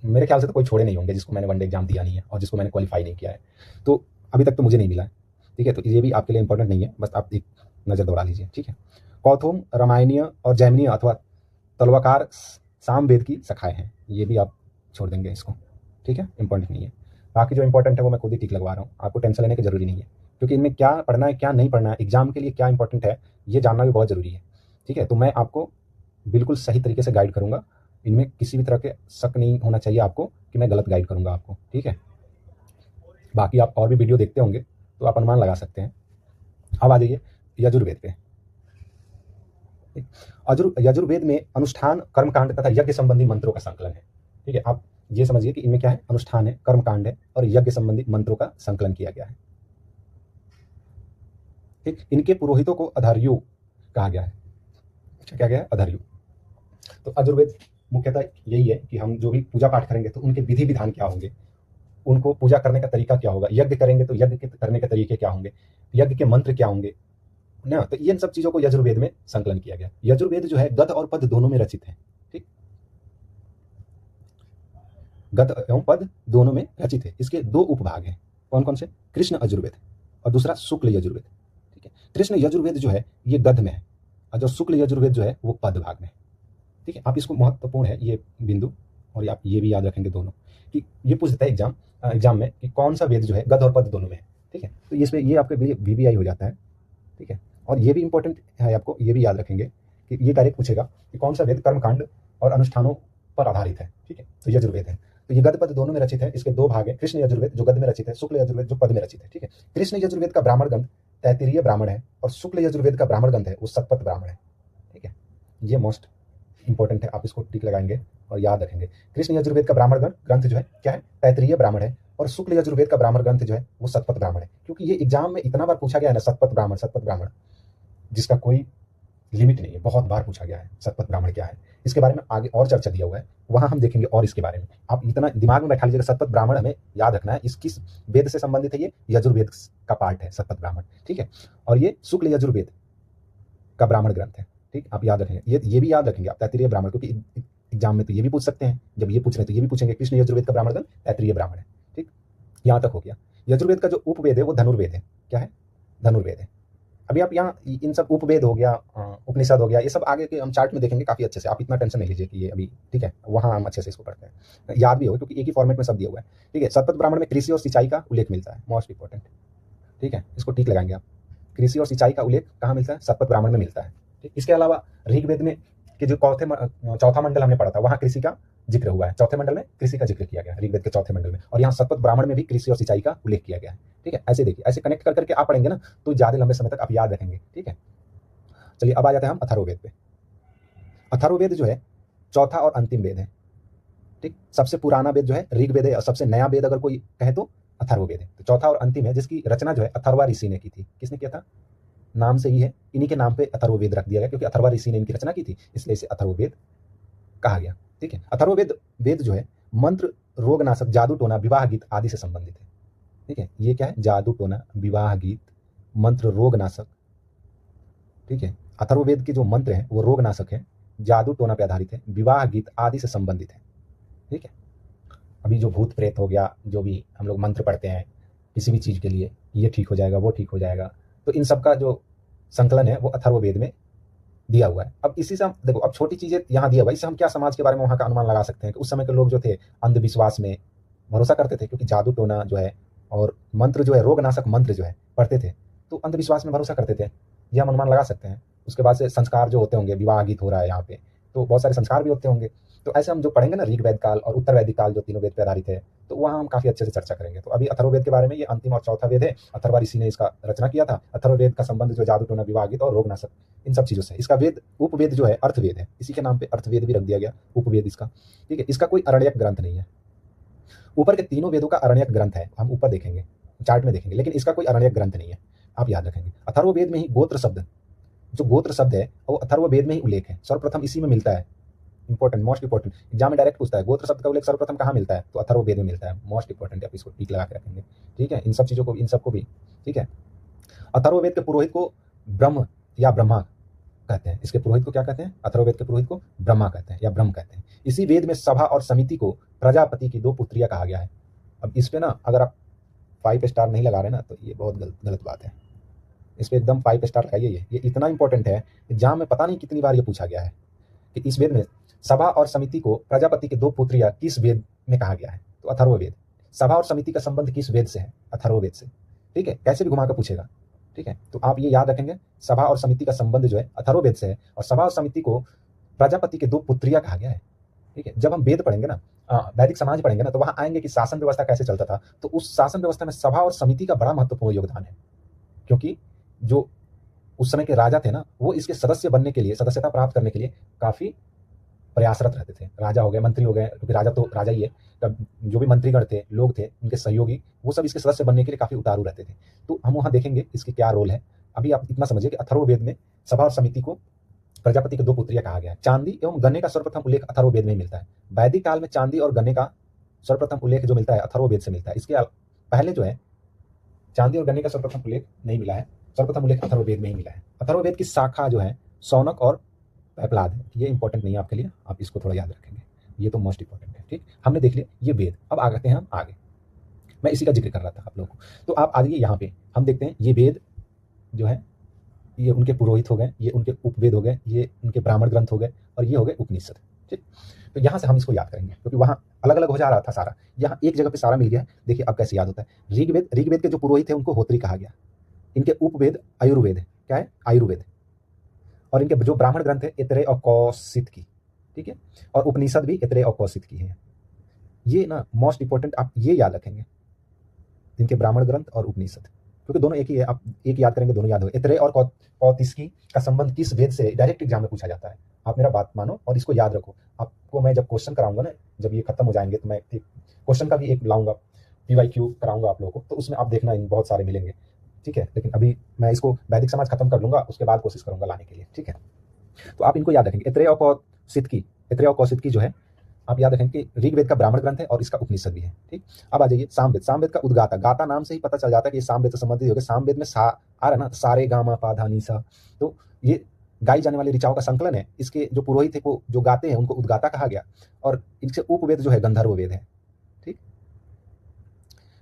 मेरे ख्याल से तो कोई छोड़े नहीं होंगे जिसको मैंने वनडे एग्जाम दिया नहीं है और जिसको मैंने क्वालिफाई नहीं किया है, तो अभी तक तो मुझे नहीं मिला है। ठीक है, तो ये भी आपके लिए इंपॉर्टेंट नहीं है, बस आप एक नजर दौड़ा लीजिए। ठीक है, कौथुम, रामायणीय और जैमिनीय अथवा तलवाकार सामवेद की शाखाएं हैं, ये भी आप छोड़ देंगे इसको। ठीक है, इंपॉर्टेंट नहीं है। बाकी जो इंपॉर्टेंट है वो मैं खुद ही टिक लगवा रहा हूँ, आपको टेंशन लेने की जरूरी नहीं है, क्योंकि इनमें क्या पढ़ना है क्या नहीं पढ़ना है, एग्जाम के लिए क्या इंपॉर्टेंट है ये जानना भी बहुत जरूरी है। ठीक है, तो मैं आपको बिल्कुल सही तरीके से गाइड करूंगा, इनमें किसी भी तरह के शक नहीं होना चाहिए आपको कि मैं गलत गाइड करूंगा आपको। ठीक है, बाकी आप और भी वीडियो देखते होंगे तो आप अनुमान लगा सकते हैं। अब आ जाइए यजुर्वेद पे। यजुर्वेद में अनुष्ठान, कर्मकांड तथा यज्ञ संबंधी मंत्रों का संकलन है। ठीक है, आप ये समझिए कि इनमें क्या है, अनुष्ठान है, कर्मकांड है और यज्ञ संबंधी मंत्रों का संकलन किया गया है। ठीक, इनके पुरोहितों को अधार्यु कहा गया है। क्या गया है? अधार्यु। तो यजुर्वेद मुख्यतः यही है कि हम जो भी पूजा पाठ करेंगे तो उनके विधि विधान क्या होंगे, उनको पूजा करने का तरीका क्या होगा, यज्ञ करेंगे तो यज्ञ के करने के तरीके क्या होंगे, यज्ञ के मंत्र क्या होंगे ना। तो इन सब चीजों को यजुर्वेद में संकलन किया गया। यजुर्वेद जो है गद्य और पद्य दोनों में रचित है। ठीक, गद्य एवं पद्य दोनों में रचित है। इसके दो उपभाग हैं। कौन कौन से? कृष्ण यजुर्वेद और दूसरा शुक्ल यजुर्वेद। ठीक है, कृष्ण यजुर्वेद जो है ये गद्य में है और जो शुक्ल यजुर्वेद जो है वो पद्य भाग में है। ठीक है, आप इसको महत्वपूर्ण है ये बिंदु, और आप ये भी याद रखेंगे दोनों कि ये पूछ देता है एग्जाम में कि कौन सा वेद जो है गद्य और पद्य दोनों में है। ठीक है, तो इसमें ये आपके लिए वीवीआई हो जाता है। ठीक है, और ये भी इंपॉर्टेंट है, आपको ये भी याद रखेंगे कि ये डायरेक्ट पूछेगा कि कौन सा वेद कर्मकांड और अनुष्ठानों पर आधारित है। ठीक है, तो यजुर्वेद है। तो ये गद्य पद्य दोनों में रचित है। इसके दो भाग है, कृष्ण यजुर्वेद जो गद्य में रचित है, शुक्ल यजुर्वेद जो पद्य में रचित है। ठीक है, कृष्ण यजुर्वेद का ब्राह्मण ग्रंथ तैत्तिरीय ब्राह्मण है और शुक्ल यजुर्वेद का ब्राह्मण ग्रंथ है वो शतपथ ब्राह्मण है। ठीक है, ये मोस्ट इंपॉर्टेंट है, आप इसको टिक लगाएंगे और याद रखेंगे। कृष्ण यजुर्वेद का ब्राह्मण ग्रंथ जो है क्या है? तैत्तिरीय ब्राह्मण है और शुक्ल यजुर्वेद का ब्राह्मण ग्रंथ जो है वो शतपथ ब्राह्मण है। क्योंकि ये एग्जाम में इतना बार पूछा गया है ना, शतपथ ब्राह्मण, जिसका कोई लिमिट नहीं है, बहुत बार पूछा गया है शतपथ ब्राह्मण क्या है। इसके बारे में आगे और चर्चा दिया हुआ है, वहां हम देखेंगे और इसके बारे में। आप इतना दिमाग में बैठा लीजिएगा, शतपथ ब्राह्मण हमें याद रखना है। इस किस वेद से संबंधित है? ये यजुर्वेद का पार्ट है शतपथ ब्राह्मण। ठीक है, और ये शुक्ल यजुर्वेद का ब्राह्मण ग्रंथ है। ठीक, आप याद रखेंगे, ये भी याद रखेंगे आप, तैत्तिरीय ब्राह्मण, क्योंकि एग्जाम में तो ये भी पूछ सकते हैं। जब ये पूछ रहे हैं तो ये भी पूछेंगे, कृष्ण यजुर्वेद का ब्राह्मण ग्रंथ तैत्तिरीय ब्राह्मण है। ठीक, यहां तक हो गया। यजुर्वेद का जो उपवेद है वो धनुर्वेद है। क्या है? धनुर्वेद है। अभी आप यहाँ इन सब उपवेद हो गया, उपनिषद हो गया, ये सब आगे के हम चार्ट में देखेंगे काफी अच्छे से। आप इतना टेंशन नहीं लीजिए कि ये अभी, ठीक है, वहां हम अच्छे से इसको पढ़ते हैं, याद भी हो क्योंकि एक ही फॉर्मेट में सब दिया हुआ है। ठीक है, शतपथ ब्राह्मण में कृषि और सिंचाई का उल्लेख मिलता है, मोस्ट इंपॉर्टेंट। ठीक है, इसको टिक लगाएंगे आप। कृषि और सिंचाई का उल्लेख कहाँ मिलता है? शतपथ ब्राह्मण में मिलता है। ठीक, इसके अलावा ऋग्वेद में कि जो चौथा मंडल हमने पढ़ा था वहां कृषि का जिक्र हुआ है। चौथे मंडल में कृषि का जिक्र किया गया है ऋग्वेद के चौथे मंडल में, और यहाँ शतपथ ब्राह्मण में भी कृषि और सिंचाई का उल्लेख किया गया है। ठीक है, ऐसे देखिए, ऐसे कनेक्ट कर करके आप पढ़ेंगे ना तो ज्यादा लंबे समय तक आप याद रखेंगे। ठीक है, चलिए अब आ जाते हैं हम अथर्ववेद पे। अथर्ववेद जो है चौथा और अंतिम वेद है। ठीक, सबसे पुराना वेद जो है ऋग्वेद है और सबसे नया वेद अगर कोई कहे तो अथर्ववेद है। तो चौथा और अंतिम है, जिसकी रचना जो है अथर्वा ऋषि ने की थी। किसने किया था? नाम से ही है, इन्हीं के नाम पे अथर्ववेद रख दिया गया, क्योंकि अथर्वा ऋषि ने इनकी रचना की थी, इसलिए इसे अथर्ववेद कहा गया। ठीक है, अथर्ववेद वेद जो है मंत्र, रोगनाशक, जादू टोना, विवाह गीत आदि से संबंधित है। ठीक है, ये क्या है? जादू टोना, विवाह गीत, मंत्र, रोगनाशक। ठीक है, अथर्ववेद के जो मंत्र हैं वो रोगनाशक है, जादू टोना पे आधारित है, विवाह गीत आदि से संबंधित है। ठीक है, अभी जो भूत प्रेत हो गया, जो भी हम लोग मंत्र पढ़ते हैं किसी भी चीज के लिए, ये ठीक हो जाएगा, वो ठीक हो जाएगा, तो इन सब का जो संकलन है वो अथर्ववेद में दिया हुआ है। अब इसी से हम देखो, अब छोटी चीजें यहाँ दिया हुआ है, इससे हम क्या समाज के बारे में वहाँ का अनुमान लगा सकते हैं कि उस समय के लोग जो थे अंधविश्वास में भरोसा करते थे, क्योंकि जादू टोना जो है और मंत्र जो है, रोगनाशक मंत्र जो है पढ़ते थे, तो अंधविश्वास में भरोसा करते थे, ये हम अनुमान लगा सकते हैं। उसके बाद से संस्कार जो होते होंगे, विवाह गीत हो रहा है यहाँ पे, तो बहुत सारे संस्कार भी होते होंगे। तो ऐसे हम जो पढ़ेंगे ना ऋग्वेद काल और उत्तर वैदिक काल जो तीनों वेद पे आधारित है, तो वहाँ हम काफी अच्छे से चर्चा करेंगे। तो अभी अथर्ववेद के बारे में, ये अंतिम और चौथा वेद है, अथर्वा ऋषि ने इसका रचना किया था। अथर्ववेद का संबंध जो जादू टोना, विवाह गीत और रोगनाशक, इन सब चीजों से। इसका वेद उपवेद जो है अर्थवेद है, इसी के नाम पे अर्थवेद भी रख दिया गया, उपवेद इसका। ठीक है, इसका कोई अरण्यक ग्रंथ नहीं है। ऊपर के तीनों वेदों का अरण्यक ग्रंथ है, हम ऊपर देखेंगे, चार्ट में देखेंगे, लेकिन इसका कोई अरण्यक ग्रंथ नहीं है, आप याद रखेंगे। अथर्ववेद में ही गोत्र शब्द, जो गोत्र शब्द है वो अथर्ववेद में ही उल्लेख है, सर्वप्रथम इसी में मिलता है। इंपॉर्टेंट, मोस्ट इंपॉर्टेंट, एग्जाम में डायरेक्ट पूछता है गोत्र शब्द का उल्लेख सर्वप्रथम कहाँ मिलता है? तो अथर्ववेद में मिलता है, मोस्ट इंपॉर्टेंट, आप इसको टिक लगा के रखेंगे। ठीक है, इन सब चीजों को, इन सबको भी। ठीक है, अथर्ववेद के पुरोहित को ब्रह्म या ब्रह्मा कहते हैं। इसके पुरोहित को क्या कहते हैं? अथर्ववेद के पुरोहित को ब्रह्मा कहते हैं या ब्रह्म कहते हैं। इसी वेद में सभा और समिति को प्रजापति की 2 पुत्रियां कहा गया है। अब इस पे ना अगर आप 5 स्टार नहीं लगा रहे ना तो ये बहुत गलत बात है। इस पे एकदम 5 स्टार लगाइए। ये इतना इंपॉर्टेंट है, एग्जाम में पता नहीं कितनी बार ये पूछा गया है कि इस वेद में सभा और समिति को प्रजापति की 2 पुत्रियां किस वेद में कहा गया है? तो अथर्ववेद। सभा और समिति का संबंध किस वेद से है? अथर्ववेद से। ठीक है, कैसे भी घुमा कर पूछेगा। ठीक है, तो आप ये याद रखेंगे, सभा और समिति का संबंध जो है अथर्ववेद से है, और सभा और समिति को प्रजापति के 2 पुत्रियां कहा गया है। ठीक है। जब हम वेद पढ़ेंगे ना, वैदिक समाज पढ़ेंगे ना, तो वहां आएंगे कि शासन व्यवस्था कैसे चलता था। तो उस शासन व्यवस्था में सभा और समिति का बड़ा महत्वपूर्ण योगदान है, क्योंकि जो उस समय के राजा थे ना, वो इसके सदस्य बनने के लिए, सदस्यता प्राप्त करने के लिए काफी प्रयासरत रहते थे। राजा हो गए, मंत्री हो गए, क्योंकि राजा तो राजा ही है, तब जो भी मंत्रीगण थे, लोग थे, उनके सहयोगी, वो सब इसके सदस्य बनने के लिए काफी उतारू रहते थे। तो हम वहां देखेंगे इसके क्या रोल है। अभी आप इतना समझिए कि अथर्ववेद में सभा और समिति को प्रजापति के दो पुत्रियां कहा गया है। चांदी एवं गन्ने का सर्वप्रथम उल्लेख अथर्ववेद में ही मिलता है। वैदिक काल में चांदी और गन्ने का सर्वप्रथम उल्लेख जो मिलता है अथर्ववेद से मिलता है। इसके पहले जो है चांदी और गन्ने का सर्वप्रथम उल्लेख नहीं मिला है, सर्वप्रथम उल्लेख अथर्ववेद में ही मिला है। अथर्ववेद की शाखा जो है शौनक और पैपलाद है। ये इंपॉर्टेंट नहीं है आपके लिए, आप इसको थोड़ा याद रखेंगे, ये तो मोस्ट इंपॉर्टेंट है। ठीक, हमने देख लिया ये वेद। अब आते हैं हम आगे, मैं इसी का जिक्र कर रहा था आप लोगों को। तो आप आगे यहाँ पे हम देखते हैं ये वेद जो है, ये उनके पुरोहित हो गए, ये उनके उपवेद हो गए, ये उनके ब्राह्मण ग्रंथ हो गए, और ये हो गए उपनिषद। ठीक, तो यहाँ से हम इसको याद करेंगे, क्योंकि वहाँ अलग अलग हो जा रहा था सारा, यहाँ एक जगह पे सारा मिल गया है। देखिए अब कैसे याद होता है। ऋग्वेद के जो पुरोहित है उनको होत्री कहा गया, इनके उपवेद आयुर्वेद है, क्या है आयुर्वेद, और इनके जो ब्राह्मण ग्रंथ है इतरे और कौशित की, ठीक है, और उपनिषद भी इतरे और कौशित की है। ये ना मोस्ट इंपॉर्टेंट, आप ये याद रखेंगे, इनके ब्राह्मण ग्रंथ और उपनिषद, क्योंकि दोनों एक ही है, आप एक याद करेंगे दोनों याद हो। इतरे और कौतिस्की का संबंध किस वेद से, डायरेक्ट एग्जाम में पूछा जाता है। आप मेरा बात मानो और इसको याद रखो। आपको मैं जब क्वेश्चन कराऊंगा ना, जब ये खत्म हो जाएंगे, तो मैं एक क्वेश्चन का भी एक लाऊंगा, PYQ कराऊंगा आप लोगों को, तो उसमें आप देखना इन बहुत सारे मिलेंगे, ठीक है। लेकिन अभी मैं इसको वैदिक समाज खत्म कर लूंगा, उसके बाद कोशिश करूंगा लाने के लिए, ठीक है। तो आप इनको याद रखेंगे, इतरे और कौशित की जो है आप याद रखेंगे कि ऋग्वेद का ब्राह्मण ग्रंथ है और इसका उपनिषद भी है। ठीक, अब आ जाइए सामवेद। सामवेद का उद्गाता, गाता नाम से ही पता चल जाता है कि ये सामवेद से संबंधित हो गया। सामवेद में सा आ रहा है ना, सारे गामा पा धा नी सा, तो ये गाई जाने वाली ऋचाओं का संकलन है। इसके जो पुरोहित है वो जो गाते हैं उनको उद्गाता कहा गया, और इनसे उपवेद जो है गंधर्व वेद है। ठीक,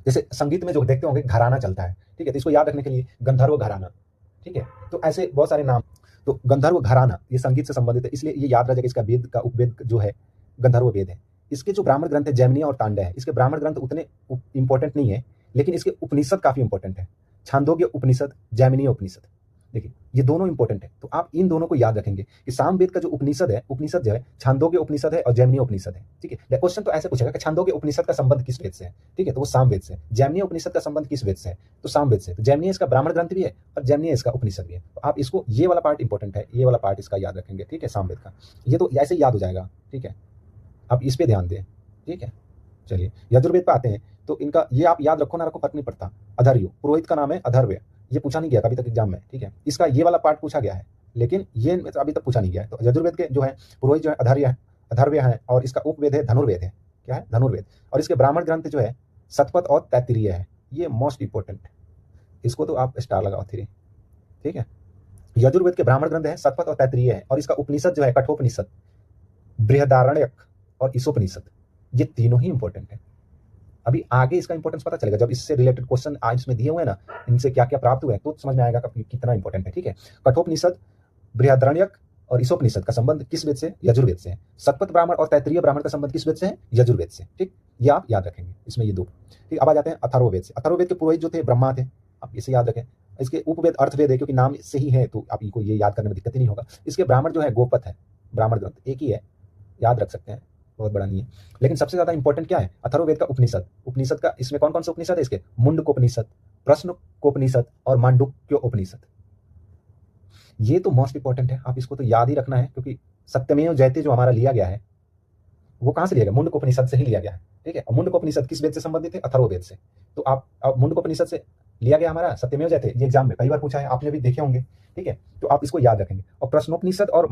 जैसे संगीत में जो देखते होंगे घराना चलता है, ठीक है, तो इसको याद रखने के लिए गंधर्व घराना, ठीक है। तो ऐसे बहुत सारे नाम, तो गंधर्व घराना ये संगीत से संबंधित है, इसलिए ये याद रह जाएगा। इसका वेद का उपवेद जो है गंधर्व वेद है। इसके जो ब्राह्मण ग्रंथ है जैमिनी और तांडव है, इसके ब्राह्मण ग्रंथ उतने इंपॉर्टेंट नहीं है, लेकिन इसके उपनिषद काफी इंपॉर्टेंट है। छांदोग्य उपनिषद, जैमिनी उपनिषद, देखिए ये दोनों इंपॉर्टेंट है। तो आप इन दोनों को याद रखेंगे कि सामवेद का जो उपनिषद है, उपनिषद जो है छांदोग्य उपनिषद है और जैमिनी उपनिषद है। ठीक है, क्वेश्चन तो ऐसे पूछेगा कि छांदोग्य उपनिषद का संबंध किस वेद से है, ठीक है, तो वो सामवेद से। जैमिनी उपनिषद का संबंध किस वेद से है, तो सामवेद से। तो जैमिनी इसका ब्राह्मण ग्रंथ भी है और जैमिनी इसका उपनिषद भी है। तो आप इसको, ये वाला पार्ट इंपॉर्टेंट है, ये वाला पार्ट इसका याद रखेंगे, ठीक है, सामवेद का। ये तो ऐसे ही याद हो जाएगा, ठीक है, आप इस पे ध्यान दें, ठीक है। चलिए यजुर्वेद पे आते हैं, तो इनका ये आप याद रखो ना रखो फर्क नहीं पड़ता। अधर्यु, पुरोहित का नाम है अधर्व्य, ये पूछा नहीं गया कभी तक एग्जाम में, ठीक है। इसका ये वाला पार्ट पूछा गया है, लेकिन ये अभी तक पूछा नहीं गया है। तो यजुर्वेद के जो है पुरोहित जो है अधर्व्य है, और इसका उपवेद है धनुर्वेद है, क्या है धनुर्वेद, और इसके ब्राह्मण ग्रंथ जो है शतपथ और तैत्तिरीय है। ये मोस्ट इंपॉर्टेंट, इसको तो आप स्टार लगाओ 3, ठीक है। यजुर्वेद के ब्राह्मण ग्रंथ है शतपथ और तैत्तिरीय है, और इसका उपनिषद जो है कठोपनिषद, बृहदारण्यक और ईशोपनिषद, ये तीनों ही इंपॉर्टेंट है। अभी आगे इसका इंपॉर्टेंस पता चलेगा, जब इससे रिलेटेड क्वेश्चन आज इसमें दिए हुए हैं ना, इनसे क्या क्या प्राप्त हुए हैं, तो समझ में आएगा कि कितना इंपॉर्टेंट है, ठीक है। कठोपनिषद, बृहदारण्यक और ईशोपनिषद का संबंध किस वेद से, यजुर्वेद से है। शतपथ ब्राह्मण और तैत्तिरीय ब्राह्मण का संबंध किस वेद से है, यजुर्वेद से। ठीक, ये आप याद रखेंगे इसमें, ये दो। ठीक, अब आ जाते हैं अथर्ववेद से। अथर्ववेद के पुरोहित जो थे ब्रह्मा थे, आप इसे याद रखें। इसके उपवेद अर्थवेद है, क्योंकि नाम से ही है, तो आप इनको ये याद करने में दिक्कत ही नहीं होगा। इसके ब्राह्मण जो है गोपथ है, ब्राह्मण ग्रंथ एक ही है, याद रख सकते हैं, बहुत बड़ा नहीं है। लेकिन सबसे ज्यादा इंपॉर्टेंट क्या है, अथर्ववेद का उपनिषद। उपनिषद का इसमें कौन कौन से उपनिषद है इसके, मुंडकोपनिषद, प्रश्नकोपनिषद और मांडुक्योपनिषद। ये तो मोस्ट इंपॉर्टेंट है, आप इसको तो याद ही रखना है, क्योंकि सत्यमेव जयते जो हमारा लिया गया है वो कहां से लिया गया, मुंडकोपनिषद से ही लिया गया है, ठीक है। और मुंडकोपनिषद किस वेद से संबंधित है, अथर्ववेद से। तो आप मुंडकोपनिषद से लिया गया हमारा सत्यमेव जयते, ये एग्जाम में कई बार पूछा है, आपने भी देखे होंगे, ठीक है। तो आप इसको याद रखेंगे। और प्रश्नोपनिषद और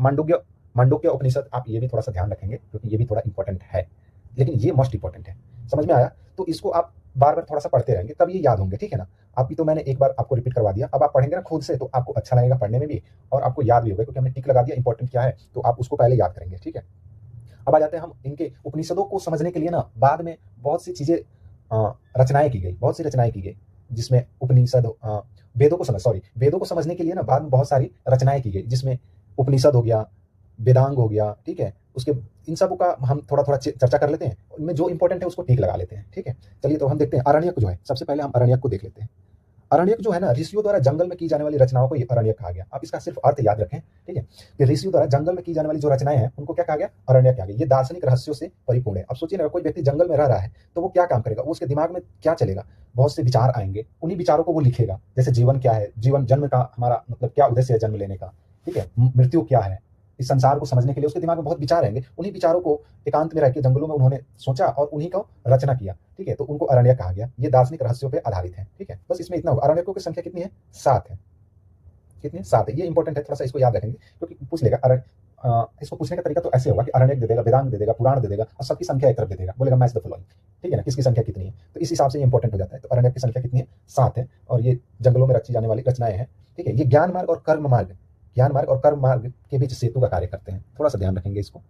मांडुक्य उपनिषद, आप ये भी थोड़ा सा ध्यान रखेंगे, क्योंकि ये भी थोड़ा इंपॉर्टेंट है, लेकिन ये मोस्ट इंपॉर्टेंट है। समझ में आया, तो इसको आप बार बार थोड़ा सा पढ़ते रहेंगे, तब ये याद होंगे, ठीक है ना। आपकी तो मैंने एक बार आपको रिपीट करवा दिया, अब आप पढ़ेंगे ना खुद से, तो आपको अच्छा लगेगा पढ़ने में भी, और आपको याद भी होगा, क्योंकि हमने टिक लगा दिया इंपॉर्टेंट क्या है, तो आप उसको पहले याद करेंगे, ठीक है। अब आ जाते हैं हम इनके उपनिषदों को समझने के लिए ना, बाद में बहुत सी चीजें रचनाएं की गई, बहुत सी रचनाएं की गई, जिसमें उपनिषद वेदों को समझने के लिए ना बाद में बहुत सारी रचनाएं की गई, जिसमें उपनिषद हो गया, वेदांग हो गया, ठीक है। उसके इन सब का हम थोड़ा थोड़ा चर्चा कर लेते हैं, उनमें जो इंपॉर्टेंट है उसको ठीक लगा लेते हैं, ठीक है। चलिए तो हम देखते हैं अरण्यक जो है, सबसे पहले हम अरण्यक को देख लेते हैं। अरण्यक जो है ना, ऋषियों द्वारा जंगल में की जाने वाली रचनाओं को ये अरण्यक कहा गया। आप इसका सिर्फ अर्थ याद रखें, ठीक है, कि ऋषियों द्वारा जंगल में की जाने वाली जो रचनाएं हैं उनको क्या कहा गया, अरण्यक कहा गया। ये दार्शनिक रहस्यों से परिपूर्ण है। अब सोचिए ना, कोई व्यक्ति जंगल में रह रहा है तो वो क्या काम करेगा, वो उसके दिमाग में क्या चलेगा, बहुत से विचार आएंगे, उन्हीं विचारों को वो लिखेगा। जैसे जीवन क्या है, जीवन जन्म का हमारा मतलब क्या उद्देश्य है जन्म लेने का, ठीक है, मृत्यु क्या है, इस संसार को समझने के लिए उसके दिमाग में बहुत विचार आएंगे। उन्हीं विचारों को एकांत में रहकर जंगलों में उन्होंने सोचा और उन्हीं को रचना किया, ठीक है, तो उनको अरण्यक कहा गया। ये दार्शनिक रहस्यों पर आधारित है, ठीक है, बस इसमें इतना होगा। अरण्यकों की संख्या कितनी है, 7 है। कितनी है, 7 है। ये इंपॉर्टेंट है, थोड़ा सा इसको याद रखेंगे क्योंकि पूछ लेगा। इसको पूछने का तरीका तो ऐसे होगा कि अरण्यक दे देगा, वेदांग दे देगा, पुराण दे देगा और सबकी संख्या एक तरफ दे देगा, बोलेगा मैच द फॉलोइंग, ठीक है ना, किसकी संख्या कितनी है, तो इस हिसाब से ये इंपॉर्टेंट हो जाता है। तो अरण्यक की संख्या कितनी है, 7 है, और ये जंगलों में रची जाने वाली रचनाएं हैं, ठीक है। ये ज्ञान मार्ग और कर्म मार्ग, ज्ञान मार्ग और कर्म मार्ग के बीच सेतु का कार्य करते हैं। थोड़ा सा ध्यान रखेंगे इसको,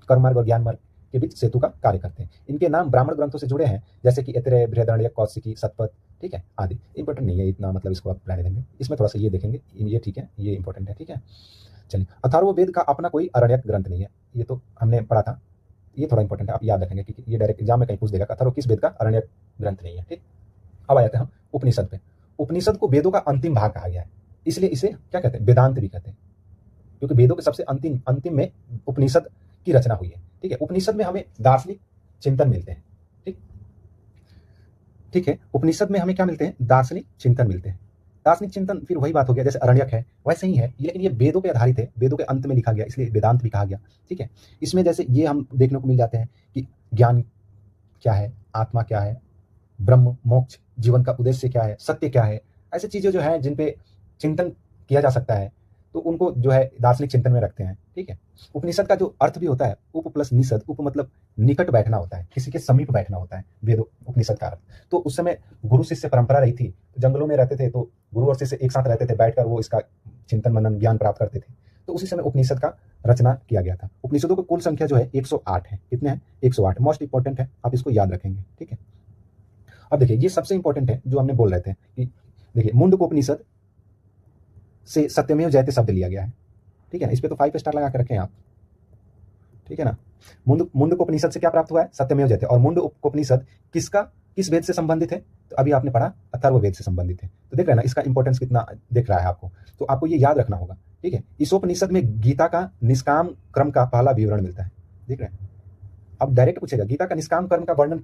कर्म मार्ग और ज्ञान मार्ग के बीच सेतु का कार्य करते हैं। इनके नाम ब्राह्मण ग्रंथों से जुड़े हैं, जैसे कि ऐतरेय, बृहदारण्यक, कौशिकी, शतपथ, ठीक है, आदि। इंपॉर्टेंट नहीं है इतना, मतलब इसको आप रहने देंगे। इसमें थोड़ा सा ये देखेंगे, ये ठीक है, ये इंपॉर्टेंट है, ठीक है। चलिए, अथर्ववेद का अपना कोई अरण्यक ग्रंथ नहीं है, ये तो हमने पढ़ा था। ये थोड़ा इंपॉर्टेंट है, आप याद रखेंगे क्योंकि ये डायरेक्ट एग्जाम में कहीं पूछ देगा अथर्व किस वेद का अरण्यक ग्रंथ नहीं है, ठीक। अब आ जाते हैं हम उपनिषद पे। उपनिषद को वेदों का अंतिम भाग कहा गया है, इसलिए इसे क्या कहते हैं, वेदांत भी कहते हैं, क्योंकि वेदों के सबसे अंतिम में उपनिषद की रचना हुई है, ठीक है। उपनिषद में हमें दार्शनिक चिंतन मिलते हैं, ठीक है। उपनिषद में हमें क्या मिलते हैं, दार्शनिक चिंतन मिलते हैं। दार्शनिक चिंतन फिर वही बात हो गया, जैसे अरण्यक है वैसे ही है, लेकिन ये वेदों पे आधारित है, वेदों के अंत में लिखा गया, इसलिए वेदांत भी कहा गया, ठीक है। इसमें जैसे ये हम देखने को मिल जाते हैं कि ज्ञान क्या है, आत्मा क्या है, ब्रह्म, मोक्ष, जीवन का उद्देश्य क्या है, सत्य क्या है, ऐसी चीजें जो है जिन पे चिंतन किया जा सकता है, तो उनको जो है दार्शनिक चिंतन में रखते हैं, ठीक है। उपनिषद का जो अर्थ भी होता है, उप प्लस निषद, उप मतलब निकट बैठना होता है, किसी के समीप बैठना होता है वेद उपनिषद का अर्थ। तो उस समय गुरु शिष्य परंपरा रही थी, तो जंगलों में रहते थे, तो गुरु और शिष्य एक साथ रहते थे, बैठकर वो इसका चिंतन मनन ज्ञान प्राप्त करते थे। तो उसी समय उपनिषद का रचना किया गया था। उपनिषदों की कुल संख्या जो है 108 है। कितने हैं, 108। मोस्ट इंपॉर्टेंट है, आप इसको याद रखेंगे, ठीक है। अब देखिए, ये सबसे इंपॉर्टेंट है जो हमने बोल रहे थे कि देखिए, मुंडकोपनिषद से सत्यमेव जयते शब्द लिया गया है, ठीक है ना। इस पे तो 5 स्टार लगा के रखें आप, ठीक है ना। मुंडकोपनिषद से क्या प्राप्त हुआ है, सत्यमेव जयते। और मुंडकोपनिषद किस वेद से संबंधित है, तो अभी आपने पढ़ा अथर्ववेद से संबंधित है। तो देख रहे हैं ना इसका इंपॉर्टेंस कितना दिख रहा है आपको, तो आपको ये याद रखना होगा, ठीक है। इस उपनिषद में गीता का निष्काम क्रम का पहला विवरण मिलता है, देख रहे हैं। अब डायरेक्ट पूछेगा गीता का निष्काम कर्म का वर्णन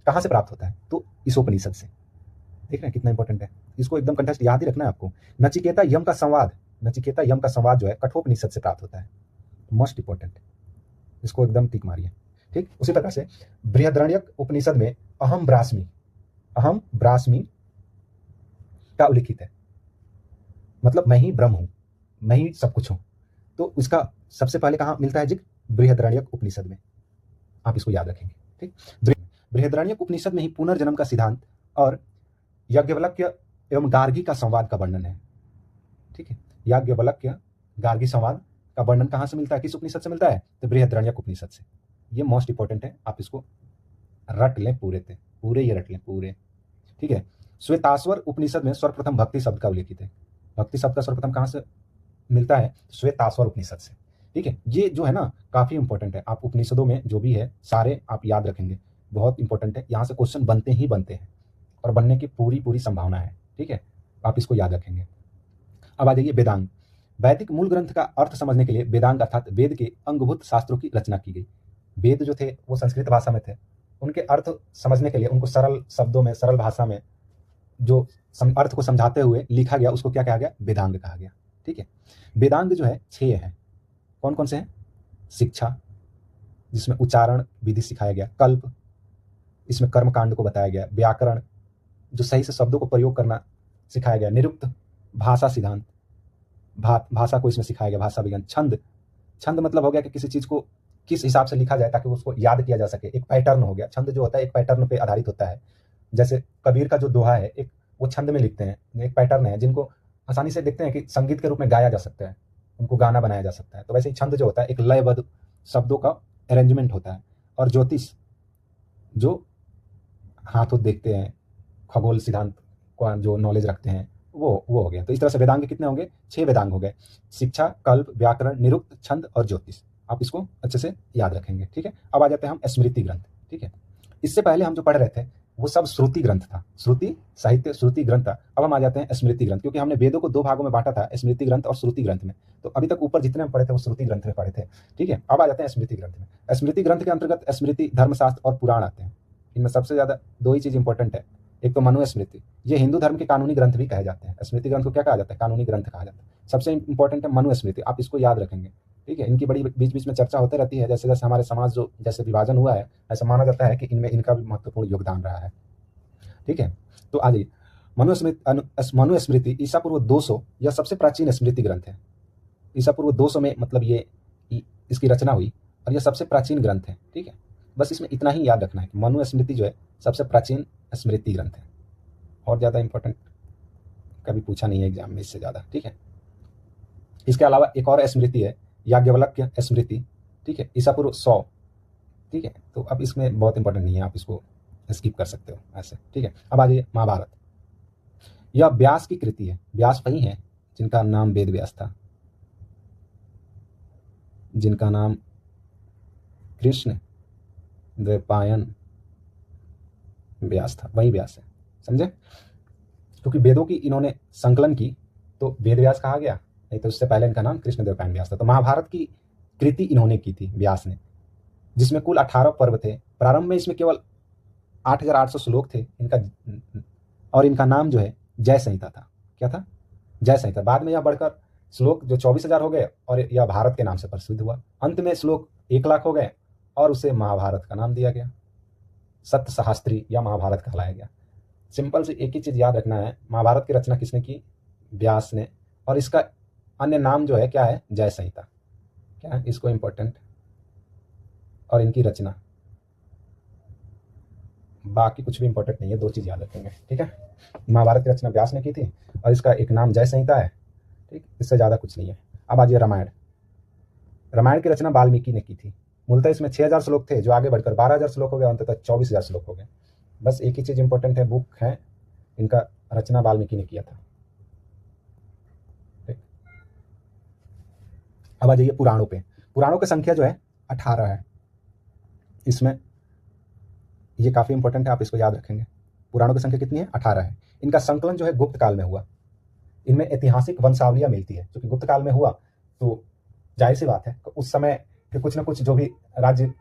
कहां से प्राप्त होता है, तो इस उपनिषद से। देख रहे हैं कितना इंपॉर्टेंट है, इसको एकदम कंटेक्स्ट याद ही रखना है आपको। नचिकेता यम का संवाद जो है कठोपनिषद से प्राप्त होता है, मोस्ट इंपॉर्टेंट, इसको एकदम टिक मारिए, ठीक। उसी प्रकार से बृहदारण्यक उपनिषद में अहम ब्राह्मी का उल्लेखित है, मतलब मैं ही ब्रह्म हूं, मैं ही सब कुछ हूं। तो इसका सबसे पहले कहां मिलता है जिक्र, बृहदारण्यक उपनिषद में, आप इसको याद रखेंगे, ठीक। बृहदारण्यक उपनिषद में ही पुनर्जन्म का सिद्धांत और याज्ञवल्क्य एवं गार्गी का संवाद का वर्णन है, ठीक है। याज्ञवल्क्य गार्गी संवाद का वर्णन कहां से मिलता है, किस उपनिषद से मिलता है, तो बृहदारण्यक उपनिषद से। ये मोस्ट इंपॉर्टेंट है, आप इसको रट लें, पूरे ये रट लें पूरे, ठीक है। श्वेताश्वर उपनिषद में सर्वप्रथम भक्ति शब्द का उल्लेखित है। भक्ति शब्द का सर्वप्रथम कहां से मिलता है, श्वेताश्वर उपनिषद से, ठीक है। ये जो है ना काफी इंपॉर्टेंट है, आप उपनिषदों में जो भी है सारे आप याद रखेंगे, बहुत इंपॉर्टेंट है। यहां से क्वेश्चन बनते हैं और बनने की पूरी संभावना है, ठीक है, आप इसको याद रखेंगे। अब आ जाइए वेदांग। वैदिक मूल ग्रंथ का अर्थ समझने के लिए वेदांग अर्थात वेद के अंगभूत शास्त्रों की रचना की गई। वेद जो थे वो संस्कृत भाषा में थे, उनके अर्थ समझने के लिए उनको सरल शब्दों में, सरल भाषा में जो अर्थ को समझाते हुए लिखा गया, उसको क्या कहा गया, वेदांग कहा गया, ठीक है। वेदांग जो है 6 हैं। कौन कौन से हैं, शिक्षा, जिसमें उच्चारण विधि सिखाया गया, कल्प, इसमें कर्म कांड को बताया गया, व्याकरण, जो सही से शब्दों को प्रयोग करना सिखाया गया, निरुक्त, भाषा सिद्धांत, भाषा को इसमें सिखाया गया, भाषा विज्ञान, छंद मतलब हो गया कि किसी चीज को किस हिसाब से लिखा जाए ताकि उसको याद किया जा सके, एक पैटर्न हो गया। छंद जो होता है एक पैटर्न पे आधारित होता है, जैसे कबीर का जो दोहा है एक वो छंद में लिखते हैं, एक पैटर्न है जिनको आसानी से देखते हैं कि संगीत के रूप में गाया जा सकता है, उनको गाना बनाया जा सकता है। तो वैसे ही छंद जो होता है एक लयबद्ध शब्दों का अरेंजमेंट होता है। और ज्योतिष जो हाथों देखते हैं, खगोल सिद्धांत को जो नॉलेज रखते हैं, वो हो गया। तो इस तरह से वेदांग कितने होंगे, 6 वेदांग हो गए, शिक्षा, कल्प, व्याकरण, निरुक्त, छंद और ज्योतिष। आप इसको अच्छे से याद रखेंगे, ठीक है। अब आ जाते हैं हम स्मृति ग्रंथ, ठीक है। इससे पहले हम जो पढ़ रहे थे वो सब श्रुति ग्रंथ था, श्रुति साहित्य श्रुति ग्रंथ था। अब हम आ जाते हैं स्मृति ग्रंथ, क्योंकि हमने वेदों को दो भागों में बांटा था, स्मृति ग्रंथ और श्रुति ग्रंथ में। तो अभी तक ऊपर जितने हम पढ़े थे वो श्रुति ग्रंथ में पढ़े थे, ठीक है। अब आ जाते हैं स्मृति ग्रंथ में। स्मृति ग्रंथ के अंतर्गत स्मृति, धर्मशास्त्र और पुराण आते हैं। इनमें सबसे ज्यादा दो ही चीज इंपॉर्टेंट है, एक तो मनुस्मृति, ये हिंदू धर्म के कानूनी ग्रंथ भी कहे जाते हैं। स्मृति ग्रंथ को क्या कहा जाता है? कानूनी ग्रंथ कहा जाता है। सबसे इंपॉर्टेंट है मनुस्मृति, आप इसको याद रखेंगे, ठीक है। इनकी बड़ी बीच बीच में चर्चा होती रहती है, जैसे जैसे हमारे समाज जो जैसे विभाजन हुआ है, ऐसा माना जाता है कि इनमें इनका भी महत्वपूर्ण योगदान रहा है, ठीक है। तो आ जाइए, मनुस्मृति ईसा पूर्व 200 यह सबसे प्राचीन स्मृति ग्रंथ है। ईसा पूर्व 200 में मतलब ये इसकी रचना हुई और यह सबसे प्राचीन ग्रंथ है, ठीक है। बस इसमें इतना ही याद रखना है कि मनुस्मृति जो है सबसे प्राचीन स्मृति ग्रंथ है, और ज़्यादा इंपॉर्टेंट कभी पूछा नहीं है एग्जाम में इससे ज़्यादा, ठीक है। इसके अलावा एक और स्मृति है याज्ञवल्क्य स्मृति, ठीक है, ईसा पूर्व 100, ठीक है। तो अब इसमें बहुत इंपॉर्टेंट नहीं है, आप इसको स्किप कर सकते हो ऐसे, ठीक है। अब आ जाइए महाभारत, यह व्यास की कृति है। व्यास वही है जिनका नाम वेद व्यास था, जिनका नाम कृष्ण द्वैपायन व्यास था, वही व्यास है, समझे। क्योंकि वेदों की इन्होंने संकलन की तो वेद व्यास कहा गया, नहीं तो उससे पहले इनका नाम कृष्ण द्वैपायन व्यास था। तो महाभारत की कृति इन्होंने की थी व्यास ने, जिसमें कुल 18 पर्व थे। प्रारंभ में इसमें केवल 8800 श्लोक थे इनका, और इनका नाम जो है जय संहिता था। क्या था? जय संहिता। बाद में यह बढ़कर श्लोक जो 24,000 हो गए और यह भारत के नाम से प्रसिद्ध हुआ। अंत में श्लोक 1,00,000 हो गए और उसे महाभारत का नाम दिया गया, सप्त सहस्त्री या महाभारत कहलाया गया। सिंपल से एक ही चीज याद रखना है, महाभारत की रचना किसने की? व्यास ने, और इसका अन्य नाम जो है क्या है? जय संहिता। क्या है इसको इंपॉर्टेंट, और इनकी रचना, बाकी कुछ भी इंपॉर्टेंट नहीं है, दो चीज याद रखेंगे, ठीक है। महाभारत की रचना व्यास ने की थी और इसका एक नाम जय संहिता है, ठीक, इससे ज्यादा कुछ नहीं है। अब आज ये रामायण, रामायण की रचना वाल्मीकि ने की थी। मूलतः इसमें 6000 श्लोक थे जो आगे बढ़कर 12,000 श्लोक हो गए, अंततः 24,000 श्लोक हो गए। बस एक ही चीज इंपॉर्टेंट है, बुक है, इनका रचना वाल्मीकि ने किया था, ठीक। अब आ जाइए पुराणों पे। पुराणों की संख्या जो है 18 है। इसमें ये काफी इंपॉर्टेंट है, आप इसको याद रखेंगे। पुराणों की संख्या कितनी है? 18 है। इनका संकलन जो है गुप्त काल में हुआ। इनमें ऐतिहासिक वंशावलियां मिलती है, क्योंकि गुप्त काल में हुआ तो जाहिर सी बात है उस समय के कुछ ना कुछ जो भी राज्य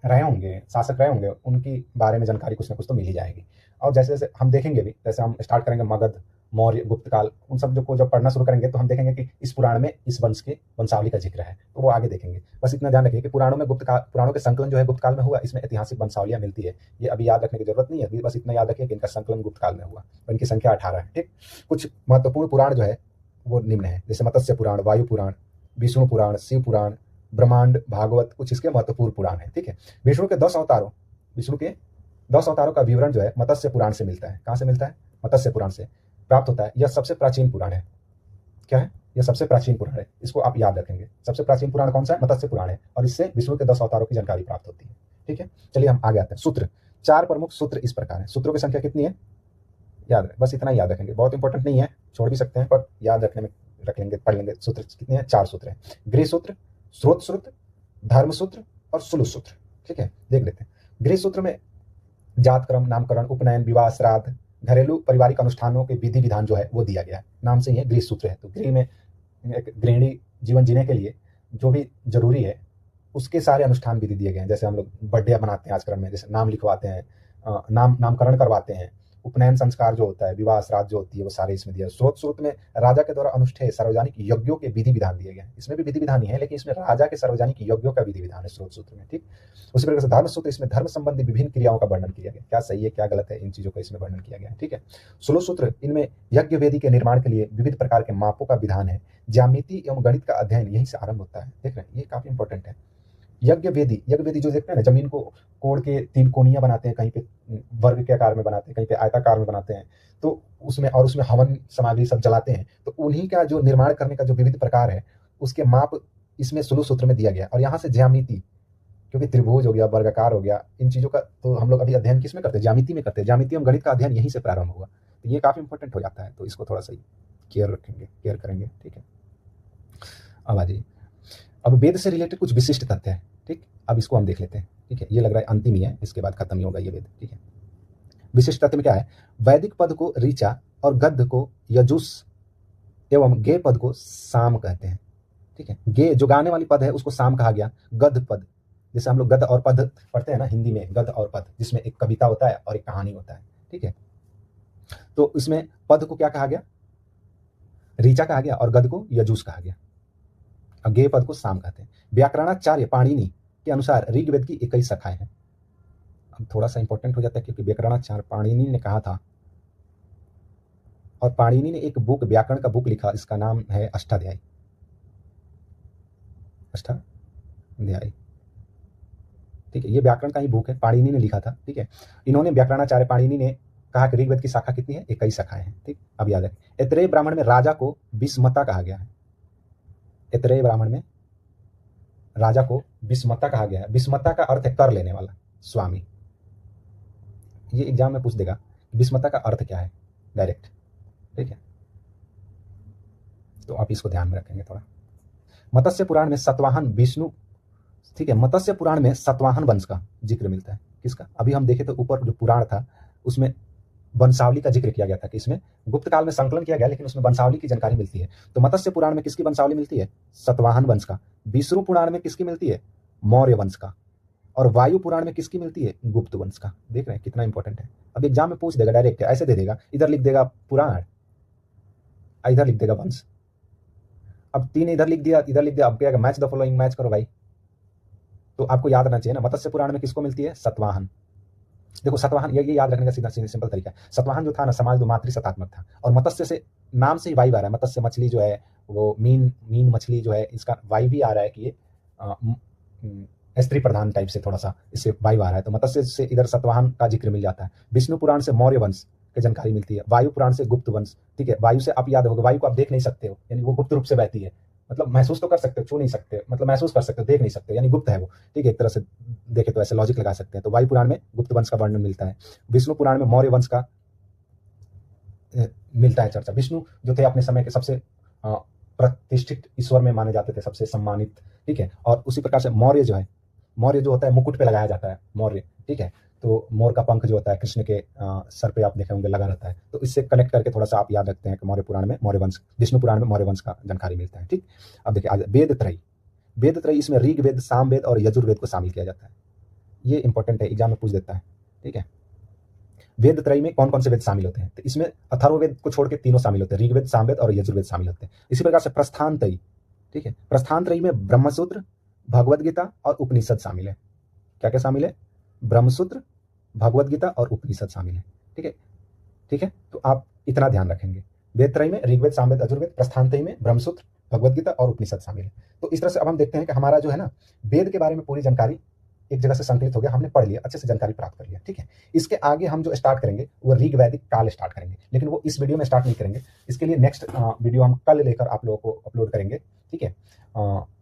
रहे होंगे, शासक रहे होंगे, उनकी बारे में जानकारी कुछ ना कुछ तो मिल ही जाएगी। और जैसे जैसे हम देखेंगे भी, जैसे हम स्टार्ट करेंगे मगध, मौर्य, गुप्त काल, उन सब जो को जब पढ़ना शुरू करेंगे तो हम देखेंगे कि इस पुराण में इस वंश के वंशावली का जिक्र है, तो वो आगे देखेंगे। बस इतना ध्यान रखिए कि पुराणों में पुराणों के संकलन जो है गुप्त काल में हुआ, इसमें ऐतिहासिक वंशावलियां मिलती है। ये अभी याद रखने की जरूरत नहीं है, बस इतना याद रखिए कि इनका संकलन गुप्त काल में हुआ और इनकी संख्या 18 है, ठीक। कुछ महत्वपूर्ण पुराण जो है वो निम्न है, जैसे मत्स्य पुराण, वायु पुराण, विष्णु पुराण, शिव पुराण, ब्रह्मांड, भागवत, कुछ इसके महत्वपूर्ण पुराण है, ठीक है। विष्णु के 10 अवतारों का विवरण जो है मत्स्य पुराण से मिलता है। कहां से मिलता है? मत्स्य पुराण से प्राप्त होता है। यह सबसे प्राचीन पुराण है। क्या है? यह सबसे प्राचीन पुराण है, इसको आप याद रखेंगे। सबसे प्राचीन पुराण कौन सा है? मत्स्य पुराण है, और इससे विष्णु के 10 अवतारों की जानकारी प्राप्त होती है, ठीक है। चलिए हम आगे आते हैं। सूत्र, 4 प्रमुख सूत्र इस प्रकार है। सूत्रों की संख्या कितनी है? याद रखें, बस इतना याद रखेंगे, बहुत इंपॉर्टेंट नहीं है, छोड़ भी सकते हैं, पर याद रखने में रख लेंगे, पढ़ लेंगे। सूत्र कितने हैं? 4 सूत्र हैं। गृह सूत्र, स्रोत सूत्र, धर्म सूत्र और सुलु सूत्र, ठीक है। देख लेते हैं। गृह सूत्र में जात क्रम, नामकरण, उपनयन, विवाह, श्राद्ध, घरेलू पारिवारिक अनुष्ठानों के विधि विधान जो है वो दिया गया है। नाम से ही गृह सूत्र है। तो गृह में एक गृहिणी जीवन जीने के लिए जो भी जरूरी है उसके सारे अनुष्ठान विधि दिए गए हैं। जैसे हम लोग बर्थडे मनाते हैं आजकल में, जैसे नाम लिखवाते हैं, नामकरण करवाते हैं, उपनयन संस्कार जो होता है, विवाह श्राद्ध जो होती है, वो सारे इसमें दिया। स्रोत सूत्र में राजा के द्वारा अनुष्ठेय सार्वजनिक यज्ञों के विधि विधान दिए गए हैं। इसमें भी विधि विधान ही है, लेकिन इसमें राजा के सार्वजनिक यज्ञों का विधि विधान है स्रोत सूत्र में, ठीक। उसी प्रकार से धर्म सूत्र, इसमें धर्म संबंधी विभिन्न क्रियाओं का वर्णन किया गया, क्या सही है क्या गलत है, इन चीजों का इसमें वर्णन किया गया है, ठीक है। सुलु सूत्र, इनमें यज्ञ वेदी के निर्माण के लिए विविध प्रकार के मापों का विधान है। ज्यामिति एवं गणित का अध्ययन यहीं से आरंभ होता है। देख रहे हैं, ये काफी इंपॉर्टेंट है। यज्ञ वेदी जो देखते हैं ना, जमीन को कोड़ के 3 कोनियां बनाते हैं, कहीं पे वर्ग के आकार में बनाते हैं, कहीं पे आयताकार में बनाते हैं, तो उसमें हवन सामग्री सब जलाते हैं। तो उन्हीं का जो निर्माण करने का जो विविध प्रकार है उसके माप इसमें सुलु सूत्र में दिया गया। और यहाँ से ज्यामिति, क्योंकि त्रिभुज हो गया, वर्गाकार हो गया, इन चीजों का तो हम लोग अभी अध्ययन किसमें करते हैं? ज्यामिति में करते हैं। ज्यामिति एवं गणित का अध्ययन यहीं से प्रारंभ हुआ, तो ये काफी इंपॉर्टेंट हो जाता है, तो इसको थोड़ा सा केयर करेंगे, ठीक है। अब आ जाइए, अब वेद से रिलेटेड कुछ विशिष्ट तथ्य है, ठीक। अब इसको हम देख लेते हैं, ठीक है। ये लग रहा है अंतिम ही है, इसके बाद खत्म ही होगा ये वेद, ठीक है। विशिष्ट तथ्य में क्या है, वैदिक पद को ऋचा और गद्य को यजुस एवं गे पद को साम कहते हैं। ठीक है, गे जो गाने वाली पद है उसको साम कहा गया। गद्य पद, जैसे हम लोग गद्य और पद पढ़ते हैं ना हिंदी में, गद्य और पद, जिसमें एक कविता होता है और एक कहानी होता है। ठीक है, तो इसमें पद को क्या कहा गया, ऋचा कहा गया, और गद्य को यजुस कहा गया, और गे पद को साम कहते हैं। व्याकरणाचार्य पाणिनि के अनुसार ऋग्वेद की 21 शाखाएं हैं। अब थोड़ा सा इंपॉर्टेंट हो जाता है क्योंकि व्याकरणाचार्य पाणिनि ने कहा था, और पाणिनि ने एक बुक, व्याकरण का बुक लिखा, इसका नाम है अष्टाध्यायी। अष्टाध्यायी, ठीक है, ये व्याकरण का ही बुक है, पाणिनि ने लिखा था। ठीक है, इन्होंने व्याकरणाचार्य पाणिनि ने कहा कि ऋग्वेद की शाखा कितनी है, 21 शाखाएं हैं। ठीक, अब याद रखें। ऐतरेय ब्राह्मण में राजा को विस्मता कहा गया है। ऐतरेय ब्राह्मण में राजा को विस्मता कहा गया है। विस्मता का अर्थ है कर लेने वाला, स्वामी। ये एग्जाम में पूछ देगा विस्मता का अर्थ क्या है डायरेक्ट। ठीक है, तो आप इसको ध्यान में रखेंगे थोड़ा। मत्स्य पुराण में सतवाहन विष्णु, ठीक है, मत्स्य पुराण में सतवाहन वंश का जिक्र मिलता है। किसका, अभी हम देखे तो ऊपर जो पुराण था उसमें वंशावली का जिक्र किया गया था कि इसमें गुप्त काल में संकलन किया गया, लेकिन उसमें वंशावली की जानकारी मिलती है। तो मत्स्य पुराण में किसकी वंशावली मिलती है, सतवाहन वंश का। विष्णु पुराण में किसकी मिलती है, मौर्य वंश का। और वायु पुराण में किसकी मिलती है, गुप्त वंश का। देख रहे हैं कितना इंपॉर्टेंट है। अब एग्जाम में पूछ देगा डायरेक्ट, ऐसे दे देगा, इधर लिख देगा पुराण, इधर लिख देगा वंश। अब 3 इधर लिख दिया, इधर लिख दिया, अब क्या मैच द फॉलोइंग, मैच करो भाई। तो आपको याद रहना चाहिए ना, मत्स्य पुराण में किसको मिलती है, सतवाहन। देखो सतवाहन, ये याद रखने का सीधा सिंपल तरीका है। सतवाहन जो था ना, समाज दो मातृ सतात्मक था, और मत्स्य से नाम से ही वाई आ रहा है। मत्स्य मछली जो है वो मीन मछली जो है, इसका वाई भी आ रहा है कि ये स्त्री प्रधान टाइप से थोड़ा सा इससे वाई आ रहा है। तो मत्स्य से इधर सतवाहन का जिक्र मिल जाता है। विष्णु पुराण से मौर्य वंश की जानकारी मिलती है। वायु पुराण से गुप्त वंश। ठीक है, वायु से आप याद होगा, वायु को आप देख नहीं सकते हो, यानी वो गुप्त रूप से बहती है। मतलब महसूस तो कर सकते हो, छू नहीं सकते, मतलब महसूस कर सकते हो, देख नहीं सकते, यानी गुप्त है वो। ठीक है, एक तरह से देखे तो ऐसे लॉजिक लगा सकते हैं। तो वायु पुराण में गुप्त वंश का वर्णन मिलता है। विष्णु पुराण में मौर्य वंश का मिलता है चर्चा। विष्णु जो थे अपने समय के सबसे प्रतिष्ठित ईश्वर में माने जाते थे, सबसे सम्मानित। ठीक है, और उसी प्रकार से मौर्य जो है, मौर्य जो होता है मुकुट पे लगाया जाता है मौर्य। ठीक है, तो मोर का पंख जो होता है कृष्ण के सर पे आप देखे होंगे लगा रहता है। तो इससे कनेक्ट करके थोड़ा सा आप याद रखते हैं कि मौर्य पुराण में मौर्य वंश, विष्णु पुराण में मौर्य वंश का जानकारी मिलता है। ठीक, अब देखिए आज वेद त्रयी। वेद त्रयी, इसमें ऋग्वेद, सामवेद और यजुर्वेद को शामिल किया जाता है। ये इंपॉर्टेंट है, एग्जाम में पूछ देता है। ठीक है, वेद त्रयी में कौन कौन से वेद शामिल होते हैं, तो इसमें अथर्ववेद को छोड़ के तीनों शामिल होते हैं, ऋग्वेद, सामवेद और यजुर्वेद शामिल होते हैं। इसी प्रकार से प्रस्थान त्रयी। ठीक है, प्रस्थान त्रयी में ब्रह्मसूत्र, भगवद गीता और उपनिषद शामिल है। क्या क्या शामिल है, ब्रह्मसूत्र, भगवद गीता और उपनिषद शामिल है। ठीक है, ठीक है, तो आप इतना ध्यान रखेंगे। वेद त्रयी में ऋग्वेद, सामवेद, यजुर्वेद, प्रस्थान त्रयी में ब्रह्मसूत्र, भगवद गीता और उपनिषद शामिल है। तो इस तरह से अब हम देखते हैं कि हमारा जो है ना, वेद के बारे में पूरी जानकारी एक जगह से संकलित हो गया, हमने पढ़ लिया, अच्छे से जानकारी प्राप्त कर लिया। ठीक है, इसके आगे हम जो स्टार्ट करेंगे वो ऋग वैदिक काल स्टार्ट करेंगे, लेकिन वो इस वीडियो में स्टार्ट नहीं करेंगे। इसके लिए नेक्स्ट वीडियो हम कल लेकर आप लोगों को अपलोड करेंगे। ठीक है,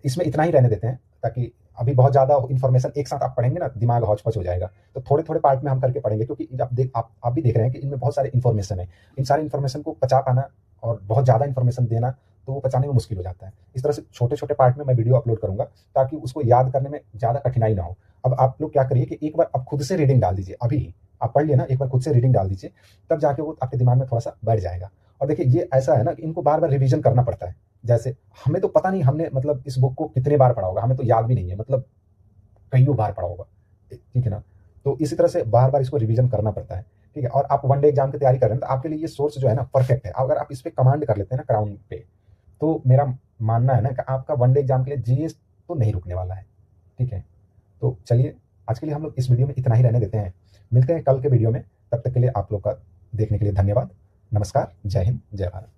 इसमें इतना ही रहने देते हैं, ताकि अभी बहुत ज़्यादा इन्फॉर्मेशन एक साथ आप पढ़ेंगे ना, दिमाग हौच पौच हो जाएगा। तो थोड़े थोड़े पार्ट में हम करके पढ़ेंगे, क्योंकि आप भी देख रहे हैं कि इनमें बहुत सारे इन्फॉर्मेशन है। इन सारे इन्फॉर्मेशन को पचा पाना और बहुत ज़्यादा इन्फॉर्मेशन देना, तो वो पचाने में मुश्किल हो जाता है। इस तरह से छोटे छोटे पार्ट में मैं वीडियो अपलोड करूंगा, ताकि उसको याद करने में ज़्यादा कठिनाई ना हो। अब आप लोग क्या करिए कि एक बार आप खुद से रीडिंग डाल दीजिए, अभी आप पढ़ लिए ना, एक बार खुद से रीडिंग डाल दीजिए, तब जाके वो आपके दिमाग में थोड़ा सा बैठ जाएगा। और देखिए ये ऐसा है ना कि इनको बार बार रिवीजन करना पड़ता है। जैसे हमें तो पता नहीं, हमने मतलब इस बुक को कितने बार पढ़ा होगा, हमें तो याद भी नहीं है, मतलब कईयों बार पढ़ा होगा। ठीक है ना, तो इसी तरह से बार बार इसको रिवीजन करना पड़ता है। ठीक है, और आप वन डे एग्जाम की तैयारी कर रहे हैं तो आपके लिए ये सोर्स जो है ना परफेक्ट है। अगर आप इस पे कमांड कर लेते हैं ना क्राउन पे, तो मेरा मानना है ना कि आपका वन डे एग्जाम के लिए जीएस तो नहीं रुकने वाला है। ठीक है, तो चलिए आज के लिए हम लोग इस वीडियो में इतना ही रहने देते हैं। मिलते हैं कल के वीडियो में, तब तक के लिए आप लोग का देखने के लिए धन्यवाद। नमस्कार, जय हिंद, जय भारत।